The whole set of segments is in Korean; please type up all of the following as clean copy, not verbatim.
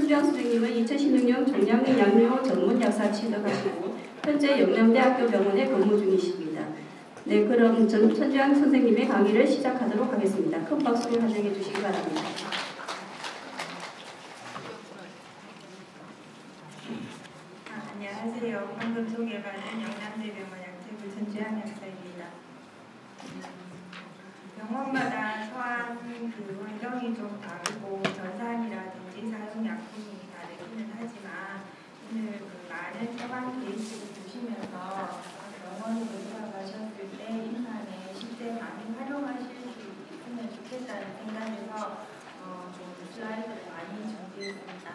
손주영 선생님은 2016년 종양의 양료 전문 약사 취득하시고 현재 영남대학교 병원에 근무 중이십니다. 네, 그럼 손주영 선생님의 강의를 시작하도록 하겠습니다. 큰 박수를 환영해 주시기 바랍니다. 안녕하세요. 방금 소개받은 영남대병원 약체부 손주영 약사입니다. 병원마다 처한 환경이 좀 다르고 전산이라든지 사용 약품이 다르기는 하지만 오늘 많은 처방 케이스를 보시면서 병원으로 돌아가셨을 때 임상에 실제 많이 활용하실 수 있으면 좋겠다는 생각에서 좀 슬라이드를 많이 준비했습니다.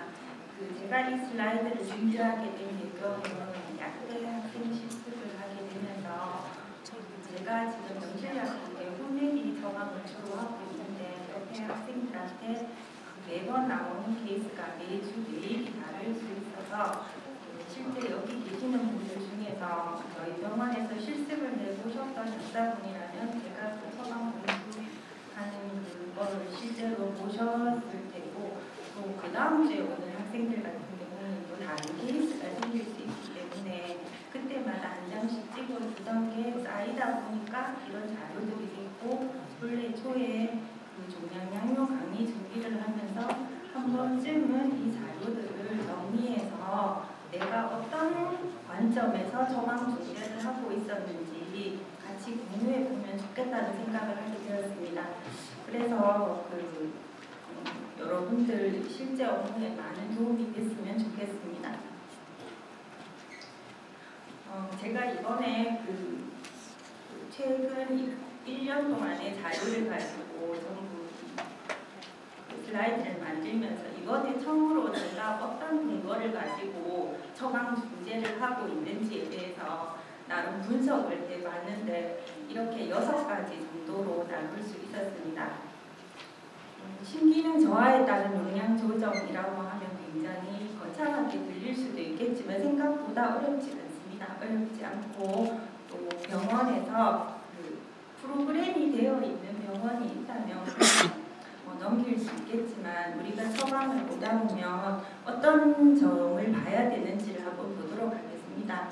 제가 이 슬라이드를 준비하게 된 배경은 약대 학생 실습을 하게 되면서 제가 지금 명실약국에 홈메디 처방을 주로 하고 있는데 옆에 학생들한테 매번 나오는 케이스가 매주 매일이 다를 수 있어서 실제 여기 계시는 분들 중에서 저희 병원에서 실습을 내보셨던 약사분이라면 제가 그 처방 공부하는 그걸 실제로 보셨을 테고 또 그 다음 주에 오는 학생들 같은 경우는 또 다른 케이스가 생길 수 있기 때문에 그때마다 한 장씩 찍어주던 게 쌓이다 보니까 이런 자료들이 있고 원래 초에 그 종양 양료 강의 준비를 하면서 한 번쯤은 이 자료들을 정리해서 내가 어떤 관점에서 처방 준비를 하고 있었는지 같이 공유해 보면 좋겠다는 생각을 하게 되었습니다. 그래서 여러분들 실제 업무에 많은 도움이 됐으면 좋겠습니다. 제가 이번에 최근 1년 동안의 자료를 가지고 전부 슬라이드를 만들면서 이번에 처음으로 제가 어떤 근거를 가지고 처방 중재를 하고 있는지에 대해서 나름 분석을 해봤는데 이렇게 6가지 정도로 나눌 수 있었습니다. 신기능 저하에 따른 용량 조정이라고 하면 굉장히 거창하게 들릴 수도 있겠지만 생각보다 어렵지 않습니다. 어렵지 않고 또 병원에서 프로그램이 되어 있는 병원이 있다면 넘길 수 있겠지만 우리가 처방을 보다 보면 어떤 점을 봐야 되는지를 한번 보도록 하겠습니다.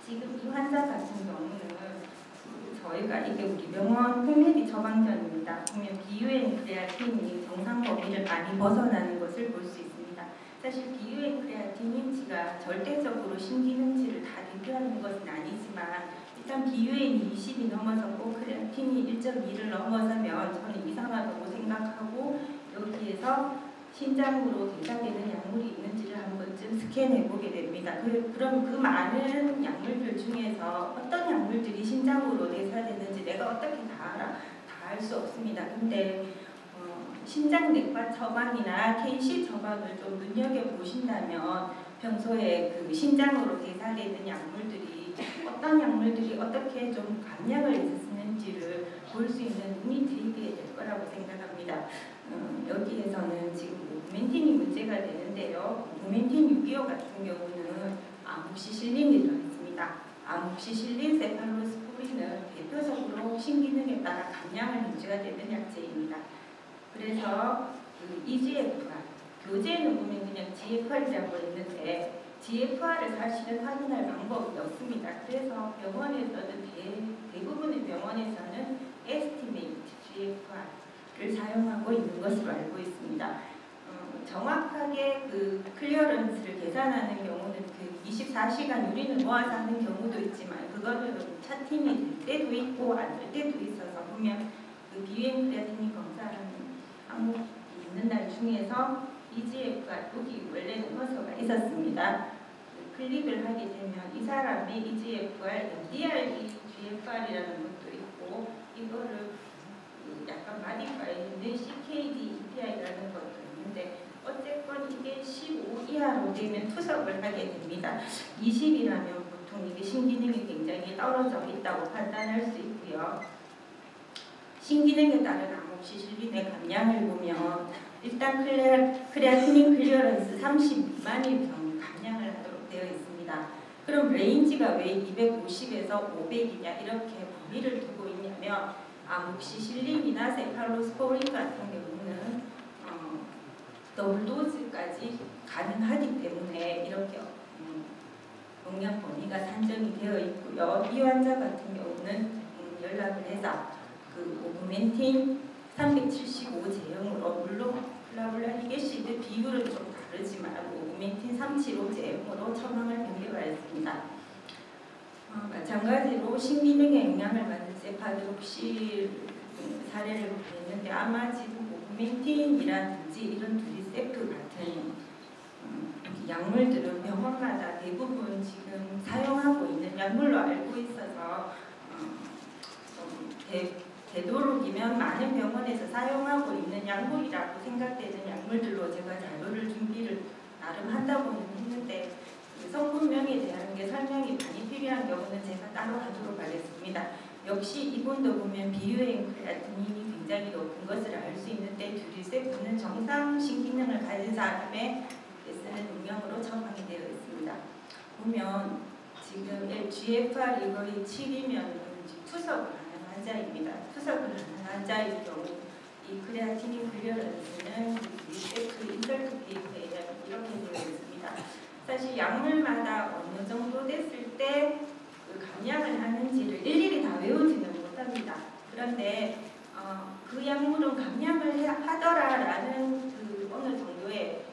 지금 이 환자 같은 경우는 저희가 이게 우리 병원 홈메디 처방전입니다. 보면 비유엔 크레아틴이 정상 범위를 많이 벗어나는 것을 볼 수 있습니다. 사실 비유엔 크레아틴인치가 절대적으로 신기능치를 다 대표하는 것은 아니지만 일단 비유엔이 20이 넘어서고 크레아틴이 1.2를 넘어서면 저는 이상하다고 생각하고 여기에서 신장으로 대사되는 약물이 있는지를 한 번쯤 스캔해 보게 됩니다. 그럼 그 많은 약물들 중에서 어떤 약물들이 신장으로 대사되는지 내가 어떻게 다 알 수 없습니다. 근데 신장내과 처방이나 KC 처방을 좀 눈여겨보신다면 평소에 그 신장으로 대사되는 약물들이 어떤 약물들이 어떻게 좀 감량을 해서 쓰는지를 볼 수 있는 눈이 트이게 될 거라고 생각합니다. 여기에서는 지금 오구멘틴이 문제가 되는데요. 오구멘틴 625 같은 경우는 아묵시실린이 들어있습니다. 아묵시실린 세팔로스포린은 대표적으로 신기능에 따라 감량을 문제가 되는 약제입니다. 그래서 EGFR, 교재에는 보면 그냥 GFR이라고 했는데 GFR을 사실은 확인할 방법이 없습니다. 그래서 병원에서는 대부분의 병원에서는 Estimate GFR를 사용하고 있는 것으로 알고 있습니다. 정확하게 클리어런스를 계산하는 경우는 24시간 유린을 모아서 하는 경우도 있지만 그거는 차팀이 될 때도 있고 안 될 때도 있어서 보면 비유엔 크레아틴인 검사하는 항목이 있는 날 중에서 EGFR 여기 원래는 커서가 있었습니다. 클릭을 하게 되면 이 사람의 EGFR, MDRB GFR이라는 것도 있고 이거를 약간 마디파이인데 CKD EPI라는 것도 있는데 어쨌건 이게 15 이하로 되면 투석을 하게 됩니다. 20이라면 보통 이게 신기능이 굉장히 떨어져 있다고 판단할 수 있고요. 신기능에 따른 아묵시실린의 감량을 보면 일단 크레아틴인 클리어런스 30 미만일 경우 감량을 하도록 되어 있습니다. 그럼 레인지가 왜 250에서 500이냐 이렇게 범위를 두고 있냐면 아묵시실린이나 세팔로스포린 같은 경우는 더블 도즈까지 가능하기 때문에 이렇게 용량 범위가 산정이 되어 있고요. 이 환자 같은 경우는 연락을 해서 그 오그멘틴 375 제형으로, 물론 글라블라닉 애시드 비율은 좀 다르지만 오그멘틴 375 제형으로 처방을 변경하였습니다. 마찬가지로 신기능에 영향을 받는 세파드롭실 사례를 보였는데, 아마 지금 오그멘틴이라든지 이런 두리세프 같은 약물들은 병원마다 대부분 지금 사용하고 있는 약물로 알고 있어서 되도록이면 많은 병원에서 사용하고 있는 약물이라고 생각되는 약물들로 제가 자료를 준비를 나름 한다고는 했는데, 그 성분명에 대한 게 설명이 많이 필요한 경우는 제가 따로 하도록 하겠습니다. 역시 이분도 보면 비유행 크레아티닌이 굉장히 높은 것을 알 수 있는데, 두리세프는 정상 신기능을 가진 사람의 쓰는 용량으로 처방이 되어 있습니다. 보면 지금 GFR이 거의 7이면 투석을 하는 환자입니다. 투석을 하는 환자의 경우 이 크레아티닌 클리어런스는 두리세프 인설트 페이퍼에 이렇게 되어 있습니다. 사실 약물마다 어느 정도 됐을 때 그 감량을 하는지를 일일이 다 외우지는 못합니다. 그런데 그 약물은 감량을 하더라라는 그 어느 정도의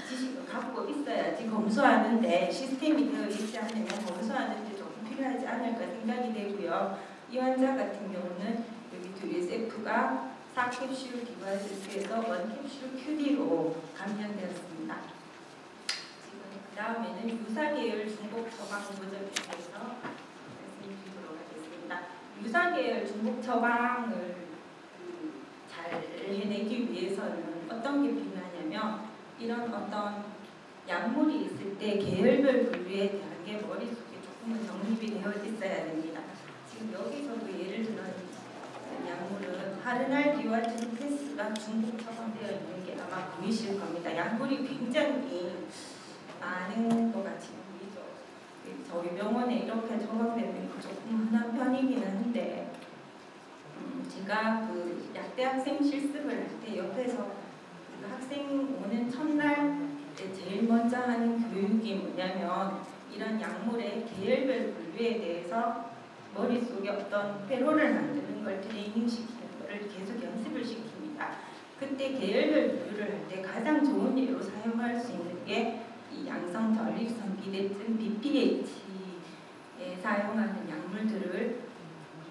지식을 갖고 있어야지 검수하는데, 시스템이 되어 있지 않으면 검수하는데 조금 필요하지 않을까 생각이 되고요. 이 환자 같은 경우는 여기 두리세프가 4캡슐 디바이스에서 1캡슐 QD로 감량되었습니다. 그 다음에는 유사계열 중복 처방 조절에 대해서 말씀드리도록 하겠습니다. 유사계열 중복 처방을 잘 해내기 위해서는 어떤 게 필요하냐면, 이런 어떤 약물이 있을 때 계열별 분류에 대한 게 머릿속에 조금은 정립이 되어 있어야 됩니다. 지금 여기서도 예를 들어 약물은 하르날디와 트루페스가 중복 처방되어 있는 게 아마 보이실 겁니다. 약물이 굉장히 많은 것 같이 보이죠. 저희 병원에 이렇게 처방되는 게 조금 흔한 편이긴 한데, 제가 그 약대 학생 실습을 할 때 옆에서 그 학생 오는 첫날 제일 먼저 하는 교육이 뭐냐면, 이런 약물의 계열별 분류에 대해서 머릿속에 어떤 회로를 만드는 걸 트레이닝시키는 것을 계속 연습을 시킵니다. 그때 계열별 분류를 할 때 가장 좋은 예로 사용할 수 있는 게 이 양성 전립선 비대증 BPH에 사용하는 약물들을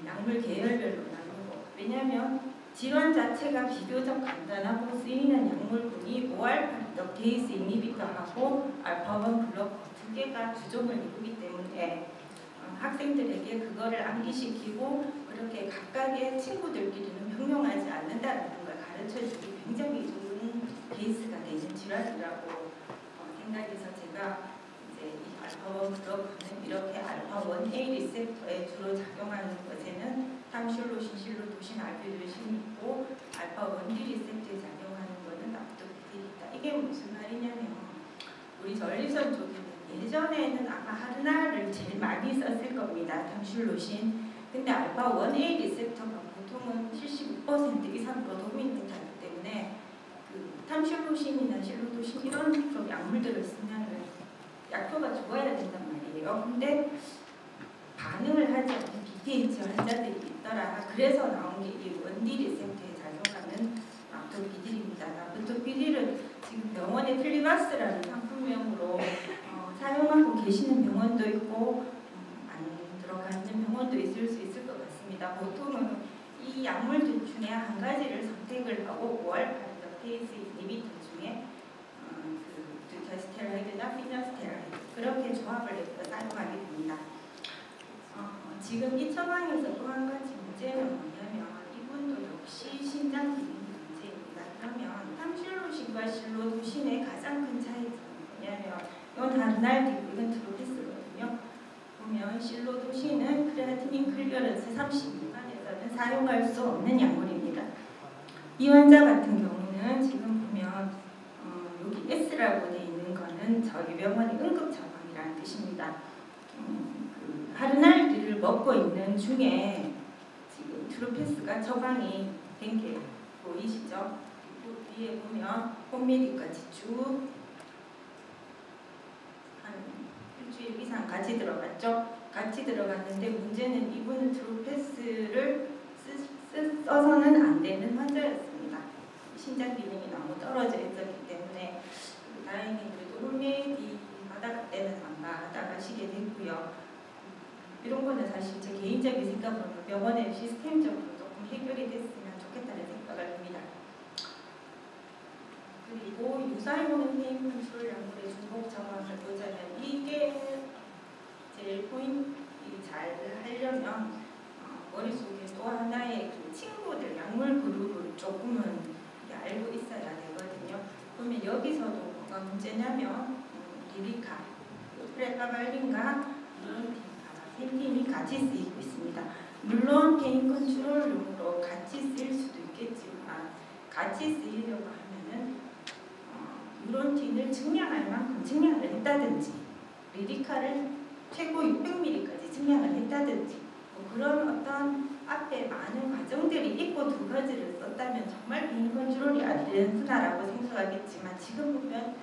약물 계열별로 나누고, 왜냐하면 질환 자체가 비교적 간단하고 쓰이는 약물군이 5알파 리덕테이스 이니비터하고 알파1 블로커 두 개가 주종을 이루기 때문에 학생들에게 그거를 암기시키고 그렇게 각각의 친구들끼리는 병용하지 않는다는 걸 가르쳐주기 굉장히 좋은 베이스가 되는 질환이라고 생각해서, 제가 이제 이 알파1 블로커는 이렇게 알파1A 리셉터에 주로 작용하는 것에는 탐슐로신, 실로도신, 알비도신 있고, 알파1D 리셉터에 작용하는 것은 납도비딜이다. 이게 무슨 말이냐면, 우리 전립선 쪽에는 예전에는 아마 하르나를 제일 많이 썼을 겁니다. 탐슐로신. 근데 알파1A 리셉터가 보통은 75% 이상으로 도미넌트 하기 때문에 그 탐슐로신이나 실로도신 이런 좀 약물들을 쓰면 약효가 좋아야 된단 말이에요. 근데 반응을 하지 않는 BPH 환자들이 있더라. 그래서 나온 게 이 1D 리셉터에 작용하는 납도비딜입니다. 납도비딜은 지금 병원에 플리바스라는 상품명으로 사용하고 계시는 병원도 있고 안 들어가는 병원도 있을 수 있을 것 같습니다. 보통은 이 약물들 중에 한 가지를 선택을 하고 5알파 리덕테이스 이니비터 중에 그 두타스테라이드나 피나스테라이드 그렇게 조합을 해서 사용하게 됩니다. 지금 이 처방에서 또 한 가지 문제는 뭐냐면, 이분도 역시 신장 기능 문제입니다. 그러면 탐슐로신과 실로도신의 가장 큰 차이점은 뭐냐면, 이건 하르날디고 이건 트로피스거든요. 보면 실로도신은 크레아티닌 클리어런스 30 미만에서는 사용할 수 없는 약물입니다. 이 환자 같은 경우는 지금 보면 여기 S라고 되어 있는 거는 저희 병원의 응급 처방이라는 뜻입니다. 그 하르날디를 먹고 있는 중에 지금 트루페스가 처방이 된 게 보이시죠? 뒤에 보면 홈메디까지 쭉 한 일주일 이상 같이 들어갔죠. 같이 들어갔는데 문제는 이분은 트루패스를 써서는 안 되는 환자였습니다. 신장 기능이 너무 떨어져 있었기 때문에 다행히 그래도 홈메디 받아갈 때는 안 받아가시게 됐고요. 이런 거는 사실 제 개인적인 생각으로는 병원의 시스템적으로 조금 해결이 됐으면 좋겠다는 생각을 합니다. 그리고 유사이오는 페인 컨트롤 약물의 중복 처방을 보자면 이게 제일 포인트 잘 하려면 머릿속에 또 하나의 그 친구들 약물 그룹을 조금은 알고 있어야 되거든요. 그러면 여기서도 뭐가 문제냐면 리비카, 프레가발린과 펜틴이 같이 쓰이고 있습니다. 물론 페인 컨트롤용으로 같이 쓰일 수도 있겠지만 같이 쓰이려고 하면은 유론틴을 증량할 만큼 증량을 했다든지 리리카를 최고 600ml까지 증량을 했다든지 뭐 그런 어떤 앞에 많은 과정들이 있고 두 가지를 썼다면 정말 페인 컨트롤이 안 되는구나라고 생각하겠지만 지금 보면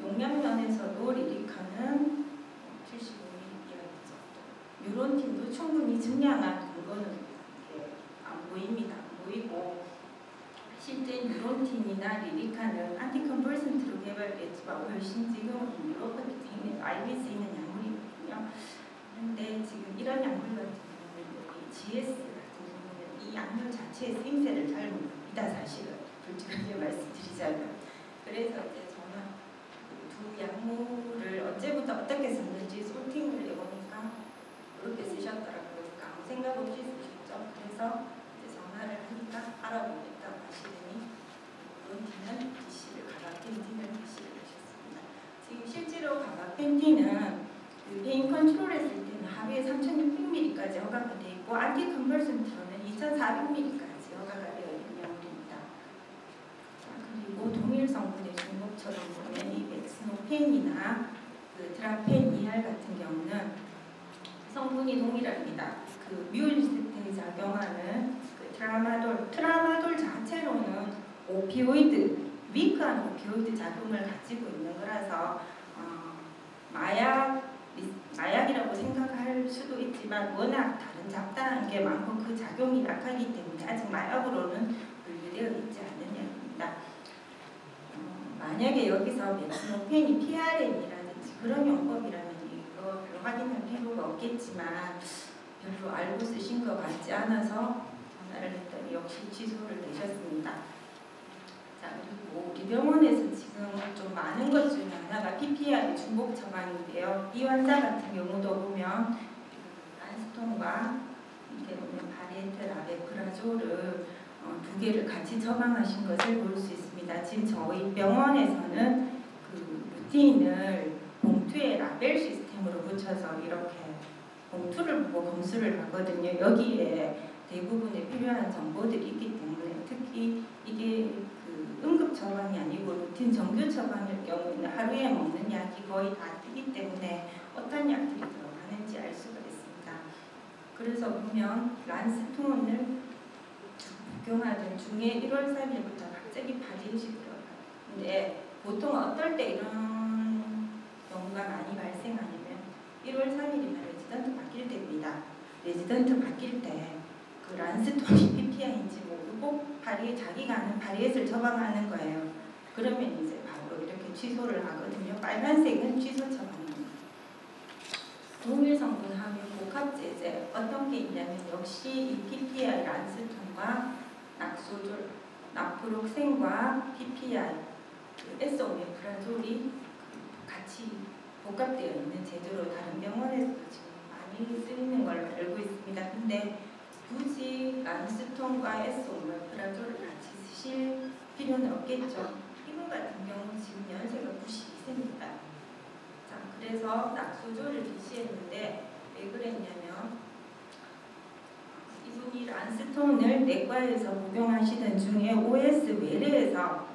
용량면에서도 리리카는 75ml 정도, 유론틴도 충분히 증량한 근거는 안 보입니다. 안 보이고 실제 유론틴이나 리리카는 안티컨벌센트로 개발됐지만 훨씬 지금 유럽은 알고 있는 약물이거든요. 그런데 지금 이런 약물 같은 경우는 GS 같은 경우는 이 약물 자체의 쓰임새를 잘 모릅니다. 사실은 솔직하게 말씀드리자면. 그래서 이제 저는 두 약물을 언제부터 어떻게 썼는지 소팅을 해보니까 그렇게 쓰셨더라고요. 그러니까 아무 생각 없이 쓰셨죠. 그래서 이제 전화를 하니까 알아보겠다고 하시더니 유론틴은 DC를 가바펜틴을 DC를 하셨습니다. 지금 실제로 가바펜틴은 그 페인 컨트롤 했을 때는 하루에 3,600ml까지 허가가 되어 있고 안티컨벌센트로는 2,400ml까지 허가가 되어 있는 약물입니다. 그리고 동일 성분의 중복처럼 보면 이 맥스노펜이나 그 드라펜 ER 같은 경우는 성분이 동일합니다. 그 뮤일세트에 작용하는 그 트라마돌 자체로는 오피오이드, 위크한 오피오이드 작용을 가지고 있는 거라서 마약이라고 생각할 수도 있지만 워낙 다른 잡다한 게 많고 그 작용이 약하기 때문에 아직 마약으로는 분류되어 있지 않는 약입니다. 만약에 여기서 맥스노펜이 PRN이라든지 그런 용법이라면 이거 별로 확인할 필요가 없겠지만 별로 알고 쓰신 것 같지 않아서 전화를 했더니 역시 취소를 내셨습니다. 자, 그리고 우리 병원에서 지금 좀 많은 것 중에 하나가 PPI 중복 처방인데요. 이 환자 같은 경우도 보면 란스톤과 이게 보면 바리에트 라베프라졸을 두 개를 같이 처방하신 것을 볼 수 있습니다. 지금 저희 병원에서는 그 루틴을 봉투에 라벨 시스템으로 붙여서 이렇게 봉투를 보고 검수를 하거든요. 여기에 대부분의 필요한 정보들이 있기 때문에 특히 이게 그 응급 처방이 아니고 루틴 정규 처방일 경우에는 하루에 먹는 약이 거의 다 뜨기 때문에 어떤 약들이 들어가는지 알 수가 있습니다. 그래서 보면 란스톤을 복용하던 중에 1월 3일부터 갑자기 바디우시 들어가요. 근데 보통 어떨 때 이런 경우가 많이 발생하냐면 1월 3일이면 레지던트 바뀔 때입니다. 레지던트 바뀔 때 그 란스톤이 PPI인지 모르고 자기가 아는 바리엣을 처방하는 거예요. 그러면 이제 바로 이렇게 취소를 하거든요. 빨간색은 취소 처방입니다. 동일 성분하면 복합제제 어떤 게 있냐면 역시 이 PPI 란스톤과 낙소졸, 나프록센과 PPI, 그 에스오메프라졸이 같이 복합되어 있는 제도로 다른 병원에서도 지금 많이 쓰이는 걸 알고 있습니다. 근데 굳이 란스톤과 에스오메프라졸을 같이 쓰실 필요는 없겠죠. 이분 같은 경우 지금 연세가 92세입니다. 자, 그래서 낙소졸을 DC했는데 왜 그랬냐면 이분이 란스톤을 내과에서 복용하시던 중에 OS 외래에서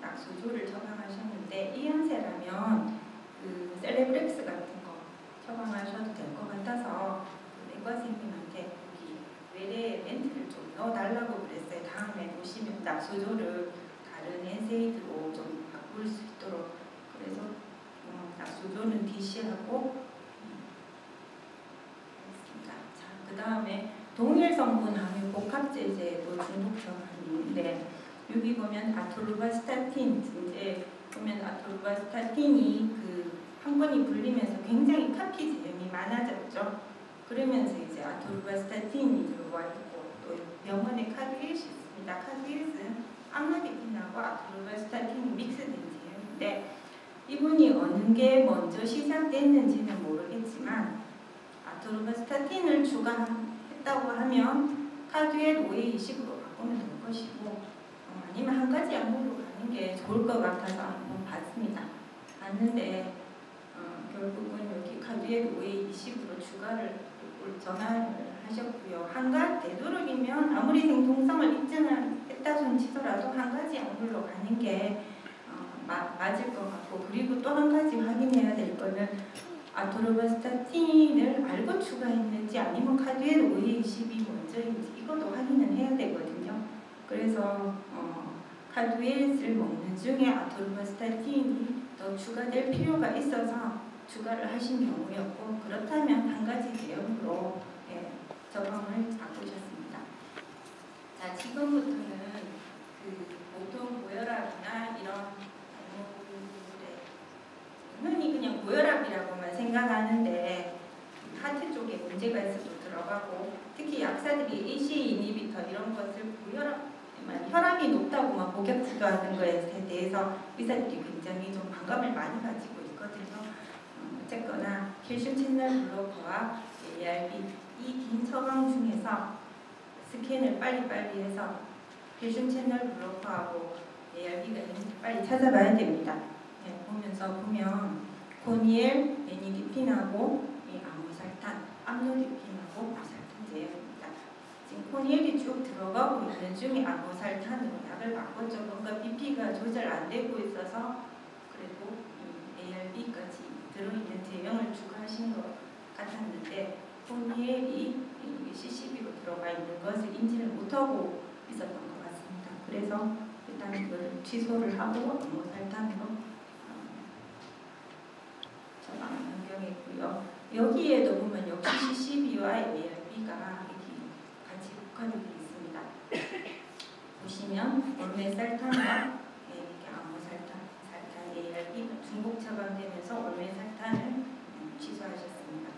낙소졸을 처방하셨는데 이 연세라면 그 셀레브렉스 같은 거 처방하셔도 될 것 같아서 그 내과생님한테 거기 외래에 멘트를 좀 넣어달라고 그랬어요. 다음에 보시면 낙소졸을 다른 NSAID 정도는 DC하고 자, 그 다음에 동일 성분 함유 복합제제도 중복 처방이 있는데 여기 보면 아토루바스타틴 이제 보면 아토루바스타틴이 그 한 번이 불리면서 굉장히 카피 제형이 많아졌죠. 그러면서 이제 아토루바스타틴이 들어와 있고 또 병원에 카드일스 있습니다. 카드일스는 암로디핀하고 아토루바스타틴이 믹스된 제형인데 이분이 어느 게 먼저 시작됐는지는 모르겠지만 아토루바스타틴을 추가했다고 하면 카드엘 5A20으로 바꾸면 될 것이고 아니면 한 가지 약물로 가는 게 좋을 것 같아서 한번 봤습니다. 봤는데 결국은 여기 카드엘 5A20으로 추가를 전환을 하셨고요. 한 가지 되도록이면 아무리 생통성을 입증했다 손치더라도 한 가지 약물로 가는 게 맞을 것 같고 그리고 또 한 가지 확인해야 될 거는 아토루바스타틴을 알고 추가했는지 아니면 카드엘 5A20이 먼저인지 이것도 확인을 해야 되거든요. 그래서 카드엘을 먹는 중에 아토루바스타틴이 더 추가될 필요가 있어서 추가를 하신 경우였고 그렇다면 한 가지 대응으로 처방을 바꾸셨습니다. 자, 지금부터는 그 보통 고혈압이나 이런 흔히 그냥 고혈압이라고만 생각하는데 하트 쪽에 문제가 있어도 들어가고 특히 약사들이 ACE 이니비터 이런 것을 혈압이 높다고만 복약지도 하는 것에 대해서 의사들이 굉장히 좀 반감을 많이 가지고 있거든요. 어쨌거나 캘슘 채널 블로커와 ARB 이 긴 처방 중에서 스캔을 빨리빨리 해서 캘슘 채널 블로커하고 ARB가 있는지 빨리 찾아봐야 됩니다. 보면서 보면 코니엘, 베니디핀하고 아모살탄, 암로디핀하고 아모살탄 제형입니다. 지금 코니엘이 쭉 들어가고 있는 중에 아모살탄으로 약을 바꿨죠. 뭔가 BP가 조절 안 되고 있어서 그래도 ARB까지 들어있는 제형을 추가하신 것 같았는데 코니엘이 CCB로 들어가 있는 것을 인지를 못하고 있었던 것 같습니다. 그래서 일단 이걸 취소를 하고 아모살탄으로 변경했고요. 여기에도 보면 역시 CCB와 ARB가 같이 복합이 되어 있습니다. 보시면 올메살탄과 아모살탄, 살탄, ARB가 중복 처방되면서 올메살탄을 취소하셨습니다.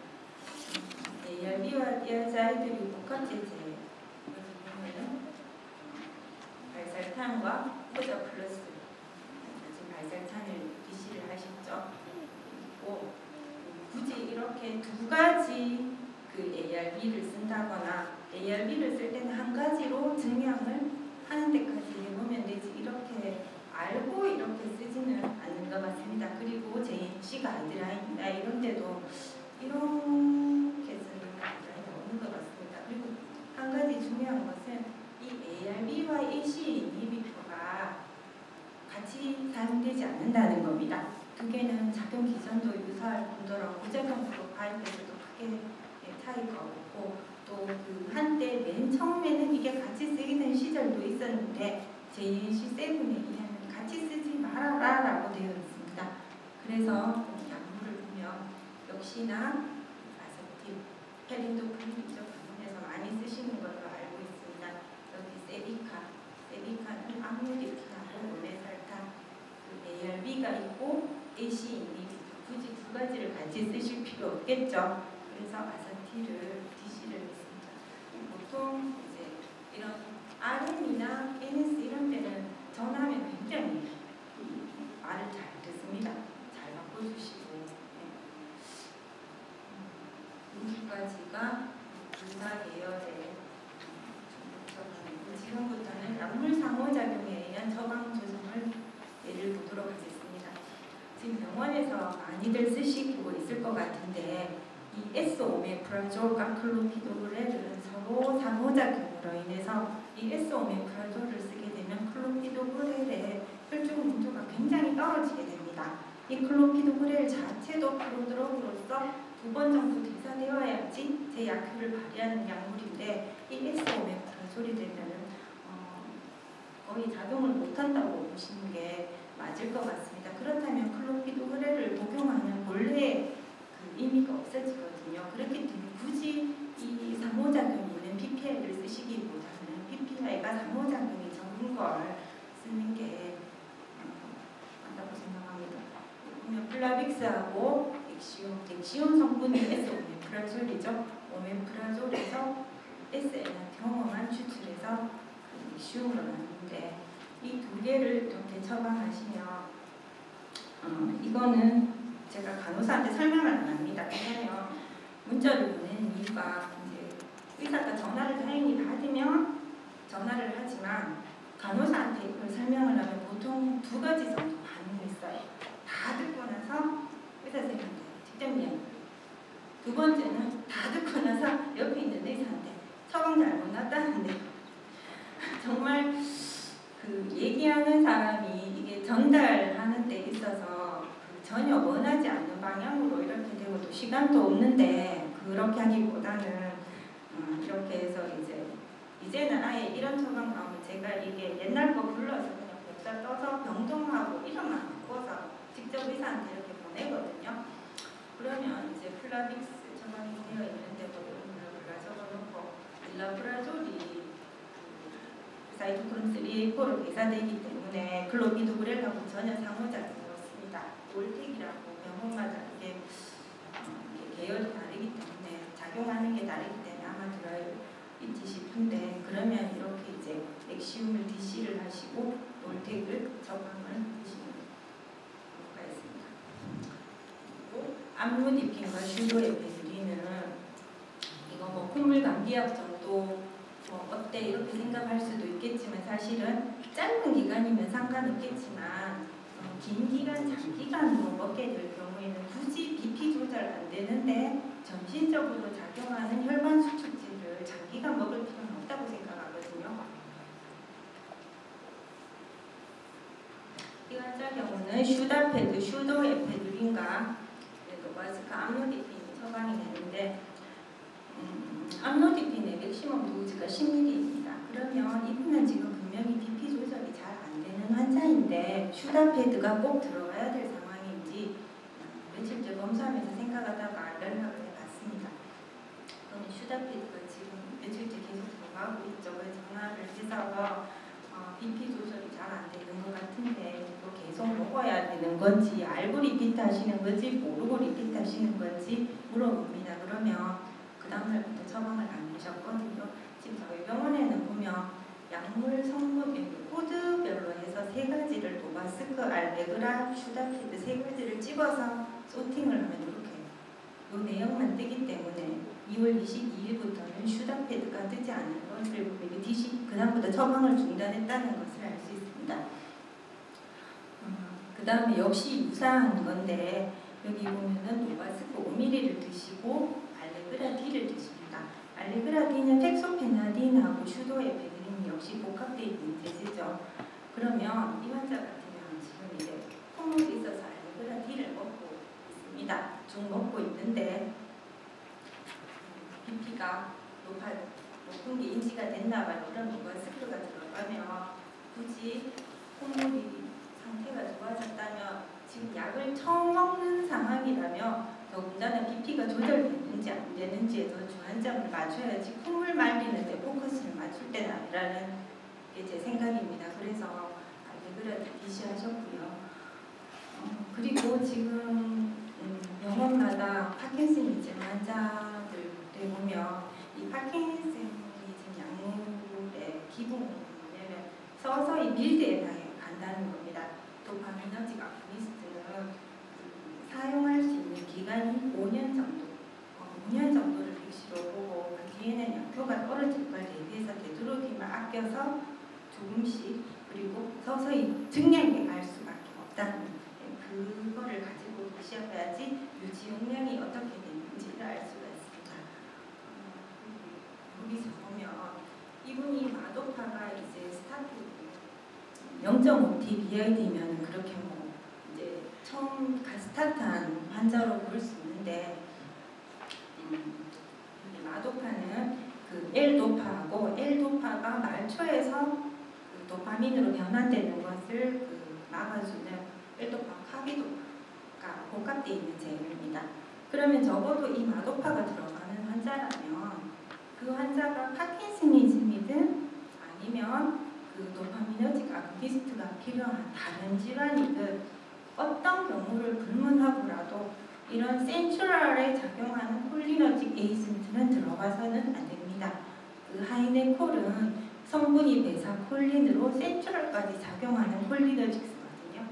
ARB와 디아자이드류 복합제제 보면은 발살탄과 호자 플러스 지금 발살탄을 DC를 하셨죠. 굳이 이렇게 두 가지 그 ARB를 쓴다거나 ARB를 쓸 때는 한 가지로 증량을 하는 데까지 해보면 되지 이렇게 알고 이렇게 쓰지는 않는 것 같습니다. 그리고 JNC 가이드라인이나 이런 데도 이렇게 쓰는 가이드라인이 없는 것 같습니다. 그리고 한 가지 중요한 것은 이 ARB와 ACE 이니비터가 같이 사용되지 않는다는 겁니다. 두 개는 작용 기전도 유사할 뿐더러 부작용 프로파일에서도 크게 차이가 없고 또 그 한때 맨 처음에는 이게 같이 쓰이는 시절도 있었는데 JNC7에 의하면 같이 쓰지 말아라 라고 되어 있습니다. 그래서 약물을 보면 역시나 아세틸, 페린도프린이죠. 병원에서 많이 쓰시는 걸로 알고 있습니다. 여기 세비카는 암로디핀하고 올메살탄, ARB가 있고 ACE 이니비터 굳이 두 가지를 같이 쓰실 필요 없겠죠. 그래서 아사틸을 DC를 했습니다. 보통 이제 이런 RM이나 NS 이런 데는 전하면 굉장히 말을 잘 듣습니다. 잘 바꿔주시고 여기까지가 분사 계열의 지금부터는 약물 상호작용에 의한 처방 조정을 예를 보도록 하겠습니다. 지금 병원에서 많이들 쓰시고 있을 것 같은데 이 S-오메프라졸과 클로피도그렐은 서로 상호작용으로 인해서 이 S-오메프라졸을 쓰게 되면 클로피도그렐의 혈중 농도가 굉장히 떨어지게 됩니다. 이 클로피도그렐 자체도 프로드러그로서 2번 정도 대사되어야지 제 약효를 발휘하는 약물인데 이 S-오메프라졸이 되면은 거의 작용을 못한다고 보시는 게 맞을 것 같습니다. 그렇다면 클로피도그렐을 복용하는 본래의 플라빅스하고 엑시움 성분이 S-오메프라졸이죠. 오메프라졸에서 S-에나티오모만 추출해서 엑시움으로 나누는데 이 두 개를 이렇게 처방하시면 이거는 제가 간호사한테 설명을 안 합니다. 왜냐하면 문자를 보내는 이유가 이제 의사가 전화를 다행히 받으면 전화를 하지만 간호사한테 이걸 설명을 하면 보통 2가지 정도 반응을 써요. 다 듣고 나서 의사 선생님한테 직접 이야기. 2번째는 다 듣고 나서 옆에 있는 의사한테 처방 잘못 났다는데 정말 그 얘기하는 사람이 이게 전달하는 데 있어서 전혀 원하지 않는 방향으로 이렇게 되고 또 시간도 없는데 그렇게 하기보다는 이렇게 해서 이제는 아예 이런 처방 나오면 제가 이게 옛날 거 불러서 그냥 벽자 떠서 병동하고 이름만 바꿔서 직접 의사한테 이렇게 보내거든요. 그러면 이제 플라빅스 처방이 되어 있는데 몰라 적어놓고 일라브라졸이 사이토크론 3A4로 배사되기 때문에 클로피도그렐하고 전혀 상호작용이 없습니다. 올텍이라고 병원마다 이게 계열이 다르기 때문에 작용하는 게 다르기 때문에 아마 들어있지 싶은데 그러면 이렇게 이제 엑시움을 DC를 하시고 올텍을 처방을 하시는 경우가 있습니다. 그리고 암로디핀과 슈도에페드린은 이거 뭐 콧물 감기약 정도 어때 이렇게 생각할 수도 있겠지만 사실은 짧은 기간이면 상관없겠지만 긴 기간, 장기간으로 먹게 될 경우에는 굳이 BP 조절 안 되는데 점진적으로 작용하는 혈관 수축제를 장기간 먹을 필요는 없다고 생각하거든요. 이 환자 경우는 슈다페드, 슈도에페드린과 노바스카 암로디핀이 처방이 되는데 암로디핀의 맥시멈 도즈가 10ml입니다. 그러면 이분은 지금 분명히 BP 조절이 잘 안 되는 환자인데 슈다페드가 꼭 들어가야 될 상황인지 며칠째 검사하면서 생각하다가 연락을 해봤습니다. 그러면 슈다페드가 지금 며칠째 계속 들어가고 있죠. 그래서 전화를 해서 BP 조절이 잘 안 되는 것 같은데 또 계속 먹어야 되는 건지 알고 리피트 하시는 건지 모르고 리피트 하시는 건지 물어봅니다. 그러면 그 다음날부터 처방을 안 내셨거든요. 지금 저희 병원에는 보면 약물 성분 코드별로 해서 3가지를 노바스크, 알베그라, 슈다피드 3가지를 찍어서 소팅을 하면 이렇게 이 내용만 뜨기 때문에 2월 22일부터는 슈다피드가 뜨지 않는 것을 보면 DC 그다음부터 처방을 중단했다는 것을 알 수 있습니다. 그 다음에 역시 유사한 건데 여기 보면은 노바스크 5ml를 드시고 알레그라 D를 드십니다. 알레그라 D는 텍소페나딘하고 슈도에페드린이 역시 복합되어 있는 제제죠. 그러면 이 환자 같으면 지금 이제 콧물이 있어서 알레그라 D를 먹고 있습니다. 쭉 먹고 있는데 BP가 높은 게 인지가 됐나 봐요. 그런 노바스크가 들어가면 굳이 콧물이 상태가 좋아졌다면 지금 약을 처음 먹는 상황이라면 더군다나 BP가 조절됐는지 안 되는지에 더 주안점을 맞춰야지 콧물 말리는데 포커스를 맞출 때는 아니라는 게 제 생각입니다. 그래서 알레그라 DC 하셨고요. 그리고 지금 병원마다 파킨슨이즘 환자들에 보면 이 파킨슨이즘 약물의 기본은 뭐냐면 서서히 빌드에 간다는 겁니다. 도파미너직 아고니스트는 사용할 수 있는 기간이 5년 정도, 5년 정도를 백시로 보고 그 뒤에는 약효가 떨어질 걸 대비해서 되도록이면 아껴서 조금씩 그리고 서서히 증량해 갈 수밖에 없다는 그거를 가지고 시작해야지 유지 용량이 어떻게 되는지를 알 수가 있습니다. 여기서 보면 이분이 마도파가 이제 스타트 0.5T BID면 그렇게 뭐 이제 처음 스타트한 환자로 볼 수 있는데 마도파는 그 L도파하고 L도파가 말초에서 그 도파민으로 변환되는 것을 막아주는 L도파 카비도파가 복합되어 있는 제형입니다. 그러면 적어도 이 마도파가 들어가는 환자라면 그 환자가 파킨슨이즘이든 아니면 그 도파미너직 아고니스트가 필요한 다른 질환이든 어떤 경우를 불문하고 이런 센트럴에 작용하는 콜리너직 에이전트는 들어가서는 안 됩니다. 그 하이네콜은 성분이 베사콜린으로 센트럴까지 작용하는 콜리너직스거든요.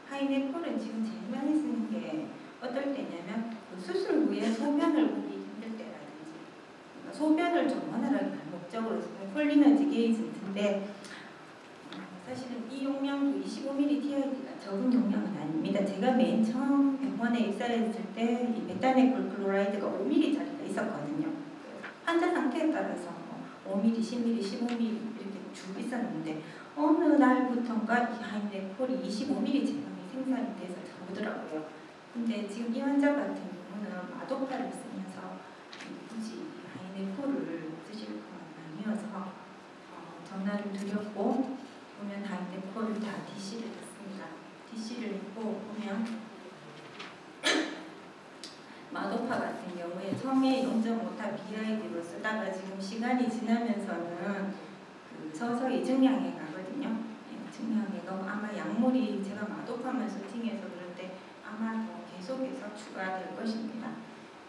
하이네콜은 지금 제일 많이 쓰는 게 어떨 때냐면 그 수술 후에 소변을 보기 힘들 때라든지 그러니까 소변을 좀 원활하게 할 목적으로 쓰는 콜리너직 에이전트인데 사실은 이 용량도 25ml TID가 적은 용량은 아닙니다. 제가 맨 처음 병원에 입사했을 때 이 베타네콜 클로라이드가 5ml짜리가 있었거든요. 환자 상태에 따라서 5ml, 10ml, 15ml 이렇게 쭉 있었는데 어느 날부터인가 이 하이네콜이 25ml 제품이 생산이 돼서 들어오더라고요. 근데 지금 이 환자 같은 경우는 마도파를 쓰면서 굳이 이 하이네콜을 쓰실 건 아니어서 전화를 드렸고 보면 하이네콜을 다 DC를 했습니다. DC를 했고 보면 마도파 같은 경우에 처음에 0.5타 BID로 쓰다가 지금 시간이 지나면서는 그 서서히 증량해 가거든요. 증량해 가고 아마 약물이 제가 마도파만 세팅해서 그런데 아마 더 계속해서 추가될 것입니다.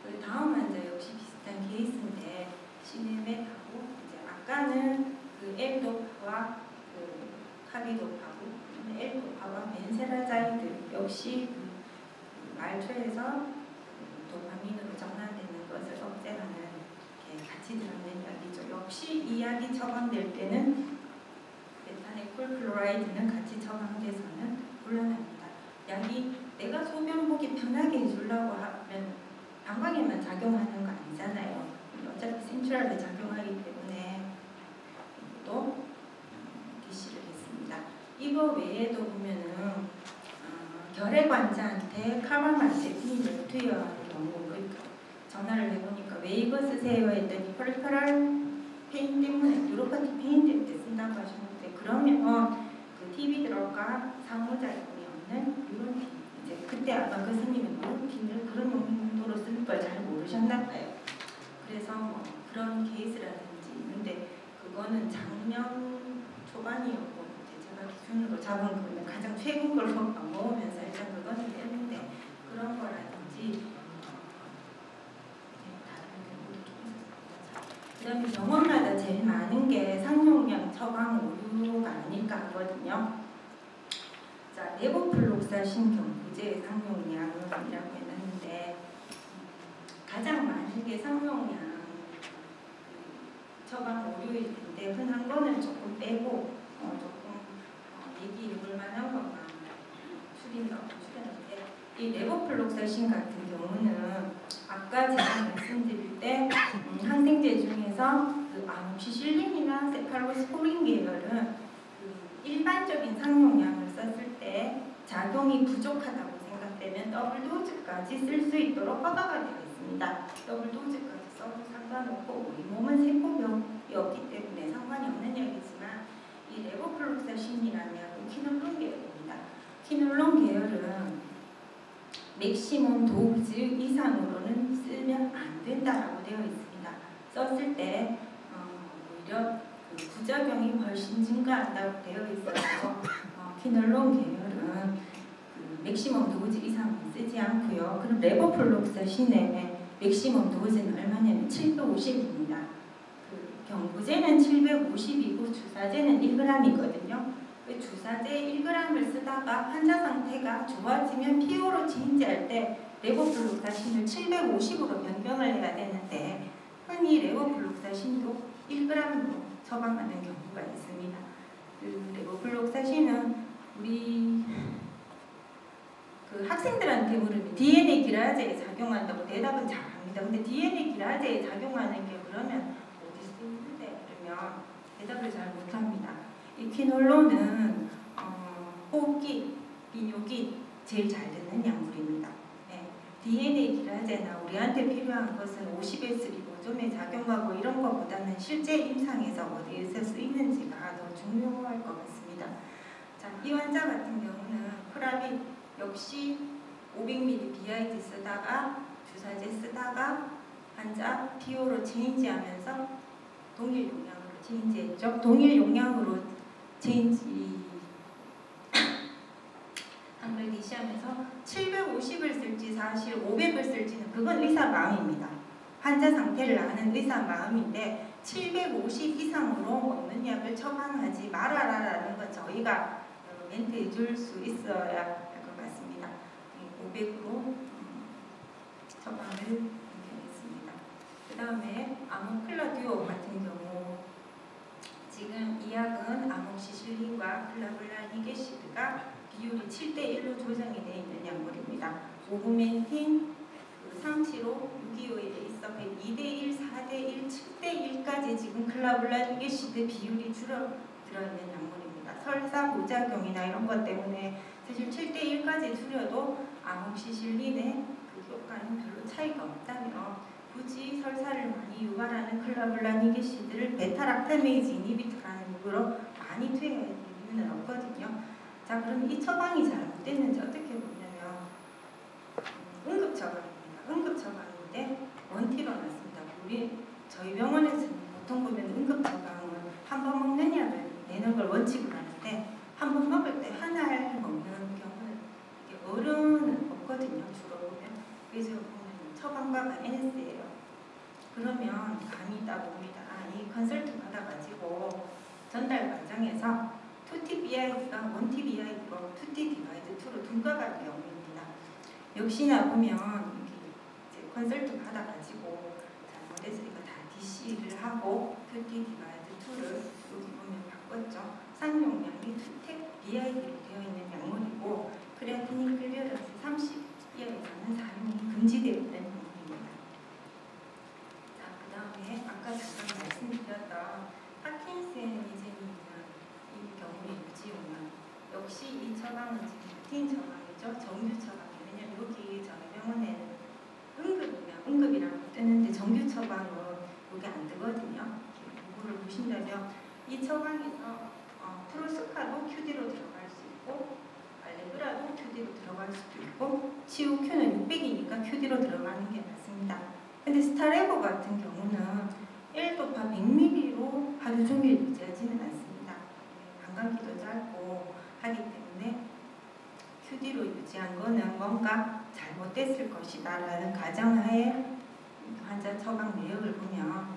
그 다음 환자 역시 비슷한 케이스인데 시네멧하고 이제 아까는 그 엘도파와 그 카비도파고 엘도파와 벤세라자이드 역시 그 말초에서 도파민으로 전환되는 것을 억제하는 게 같이 들어있는 약이죠. 역시 이 약이 처방될 때는 베타네콜 클로라이드는 같이 처방돼서는 곤란합니다. 약이 내가 소변 보기 편하게 해주려고 하면 방광에만 작용하는 거 아니잖아요. 어차피 센트럴에 작용하기 때문에 또 DC를 했습니다. 이거 외에도 보면은 결핵 환자한테 카바마제틴을 투여하는 경우 전화를 해보니까 왜 이거 쓰세요 했더니 퍼리퍼럴 페인 때문에 뉴로파티 페인 때문에 쓴다고 하셨는데 그러면 그 TB 들어가 상호작용이 없는 뉴로틴 이제 그때 아마 그 스님은 뉴로틴을 그런 용도로 쓰는 걸 잘 모르셨나 봐요. 그래서 뭐 그런 케이스라든지 있는데 그거는 작년 초반이었고 제가 기준으로 잡은 거는 가장 최근 걸로 먹으면서 일단 그거는 했는데 그런 거라든지 그 다음에 병원마다 제일 많은 게 상용량 처방 오류가 아닐까 하거든요. 자, 레보플록사신 경부제 상용량이라고 해놨는데 가장 많은 게 상용량 처방 오류일 텐데 흔한 거는 조금 빼고 얘기해 볼 만한 것만 추린는데 이 레보플록사신 같은 경우는 아까 제가 말씀드릴 때 항생제 중에서 그 아모크실린이나 세팔로스포린 계열은 그 일반적인 상용량을 썼을 때 작용이 부족하다고 생각되면 더블 도즈까지 쓸 수 있도록 허가가 되어 있습니다. 더블 도즈까지 써도 상관없고 우리 몸은 세포병이었기 때문에 상관이 없는 약이지만 이 레보플록사신이라는 약은 퀴놀론 계열입니다. 퀴놀론 계열은 맥시멈 도즈 이상으로는 쓰면 안 된다라고 되어 있습니다. 썼을 때 오히려 그 부작용이 훨씬 증가한다고 되어 있어서 퀴놀론 계열은 그 맥시멈 도즈 이상은 쓰지 않고요. 그럼 레보플록사신의 맥시멈 도즈는 얼마냐면 750입니다. 그 경부제는 750이고 주사제는 1g이거든요. 주사제 1g을 쓰다가 환자 상태가 좋아지면 피오로 체인지할 때 레보플록사신을 750으로 변경을 해야 되는데 흔히 레보플록사신도 1g으로 처방하는 경우가 있습니다. 그 레보플록사신은 우리 그 학생들한테 물으면 DNA 기라제에 작용한다고 대답은 잘합니다. 근데 DNA 기라제에 작용하는 게 그러면 어디서 있는데 그러면 대답을 잘 못합니다. 이 퀴놀론은 호흡기, 비뇨기 제일 잘 듣는 약물입니다. 네. DNA 기라제나 우리한테 필요한 것은 50S 리보좀에 작용하고 이런 것보다는 실제 임상에서 어디에서 쓰이는지가 더 중요할 것 같습니다. 자, 이 환자 같은 경우는 프라빗 역시 500ml BID 쓰다가 주사제 쓰다가 환자 PO로 체인지하면서 동일 용량으로 체인지했죠. 동일 용량으로 체인지 항글디시 적시하면서 750을 쓸지 사실 500을 쓸지는 그건 의사 마음입니다. 환자 상태를 아는 의사 마음인데 750 이상으로 먹는 약을 처방하지 말아라라는 건 저희가 멘트해 줄 수 있어야 할 것 같습니다. 500으로 처방을 했습니다. 그 다음에 아모클라듀오 같은 경우 지금 이 약은 아모시실린과 클라블라니게시드가 비율이 7:1로 조정이 되어 있는 약물입니다. 오구멘틴, 375, 625에 있어 2:1, 4:1, 7:1까지 지금 클라블라니게시드 비율이 줄어들어있는 약물입니다. 설사 부작용이나 이런 것 때문에 사실 7:1까지 줄여도 아모시실린의 그 효과는 별로 차이가 없다면 굳이 설사를 많이 유발하는 클라블라니게시드를 베타락타메이즈 이니비터라는 이유로 많이 투여해야 될 이유는 없거든요. 자, 그럼 이 처방이 잘못됐는지 어떻게 보냐면 응급 처방입니다. 응급 처방인데 원티로 놨습니다. 저희 병원에서는 보통 보면 응급 처방은 한 번 먹는 약을 내는 걸 원칙으로 하는데 한 번 먹을 때 한 알 먹는 경우는 어른은 없거든요. 주로 보면. 그래서 보면 처방과가 NS예요. 그러면 감이 있다고 봅니다. 이 컨설팅 받아가지고 전달 과정에서 2T BID가 1T BID로 2T 디바이드 2로 둔가가 경우입니다. 역시나 보면 이제 컨설팅 받아가지고 잘못해서 이거 다 DC를 하고 2T 디바이드 2를 여기 보면 바꿨죠. 산용량이 2택 BID로 되어 있는 약물이고 크레아티닌 클리어런스 30 이하에서는 사용이 금지되어 있는 약물입니다. 자, 그 다음에 아까 잠깐 말씀드렸던 파킨슨이즘이 있는 이 경우의 유지용량 역시 이 처방은 지금 루틴 처방이죠. 정규 처방이에요. 왜냐면 여기 저희 병원에는 응급이라고 뜨는데 정규 처방은 여기 안 뜨거든요. 이거를 보신다면 이 처방에서 프로스카도 QD로 들어갈 수 있고 알레그라도 QD로 들어갈 수도 있고 치우큐는 600이니까 QD로 들어가는 게 맞습니다. 근데 스타레보 같은 경우는 1도파 100ml로 하루 종일 유지하지는 않습니다. 관광기도 짧고 하기 때문에 QD로 유지한 거는 뭔가 잘못됐을 것이다 라는 가정하에 환자 처방 내역을 보면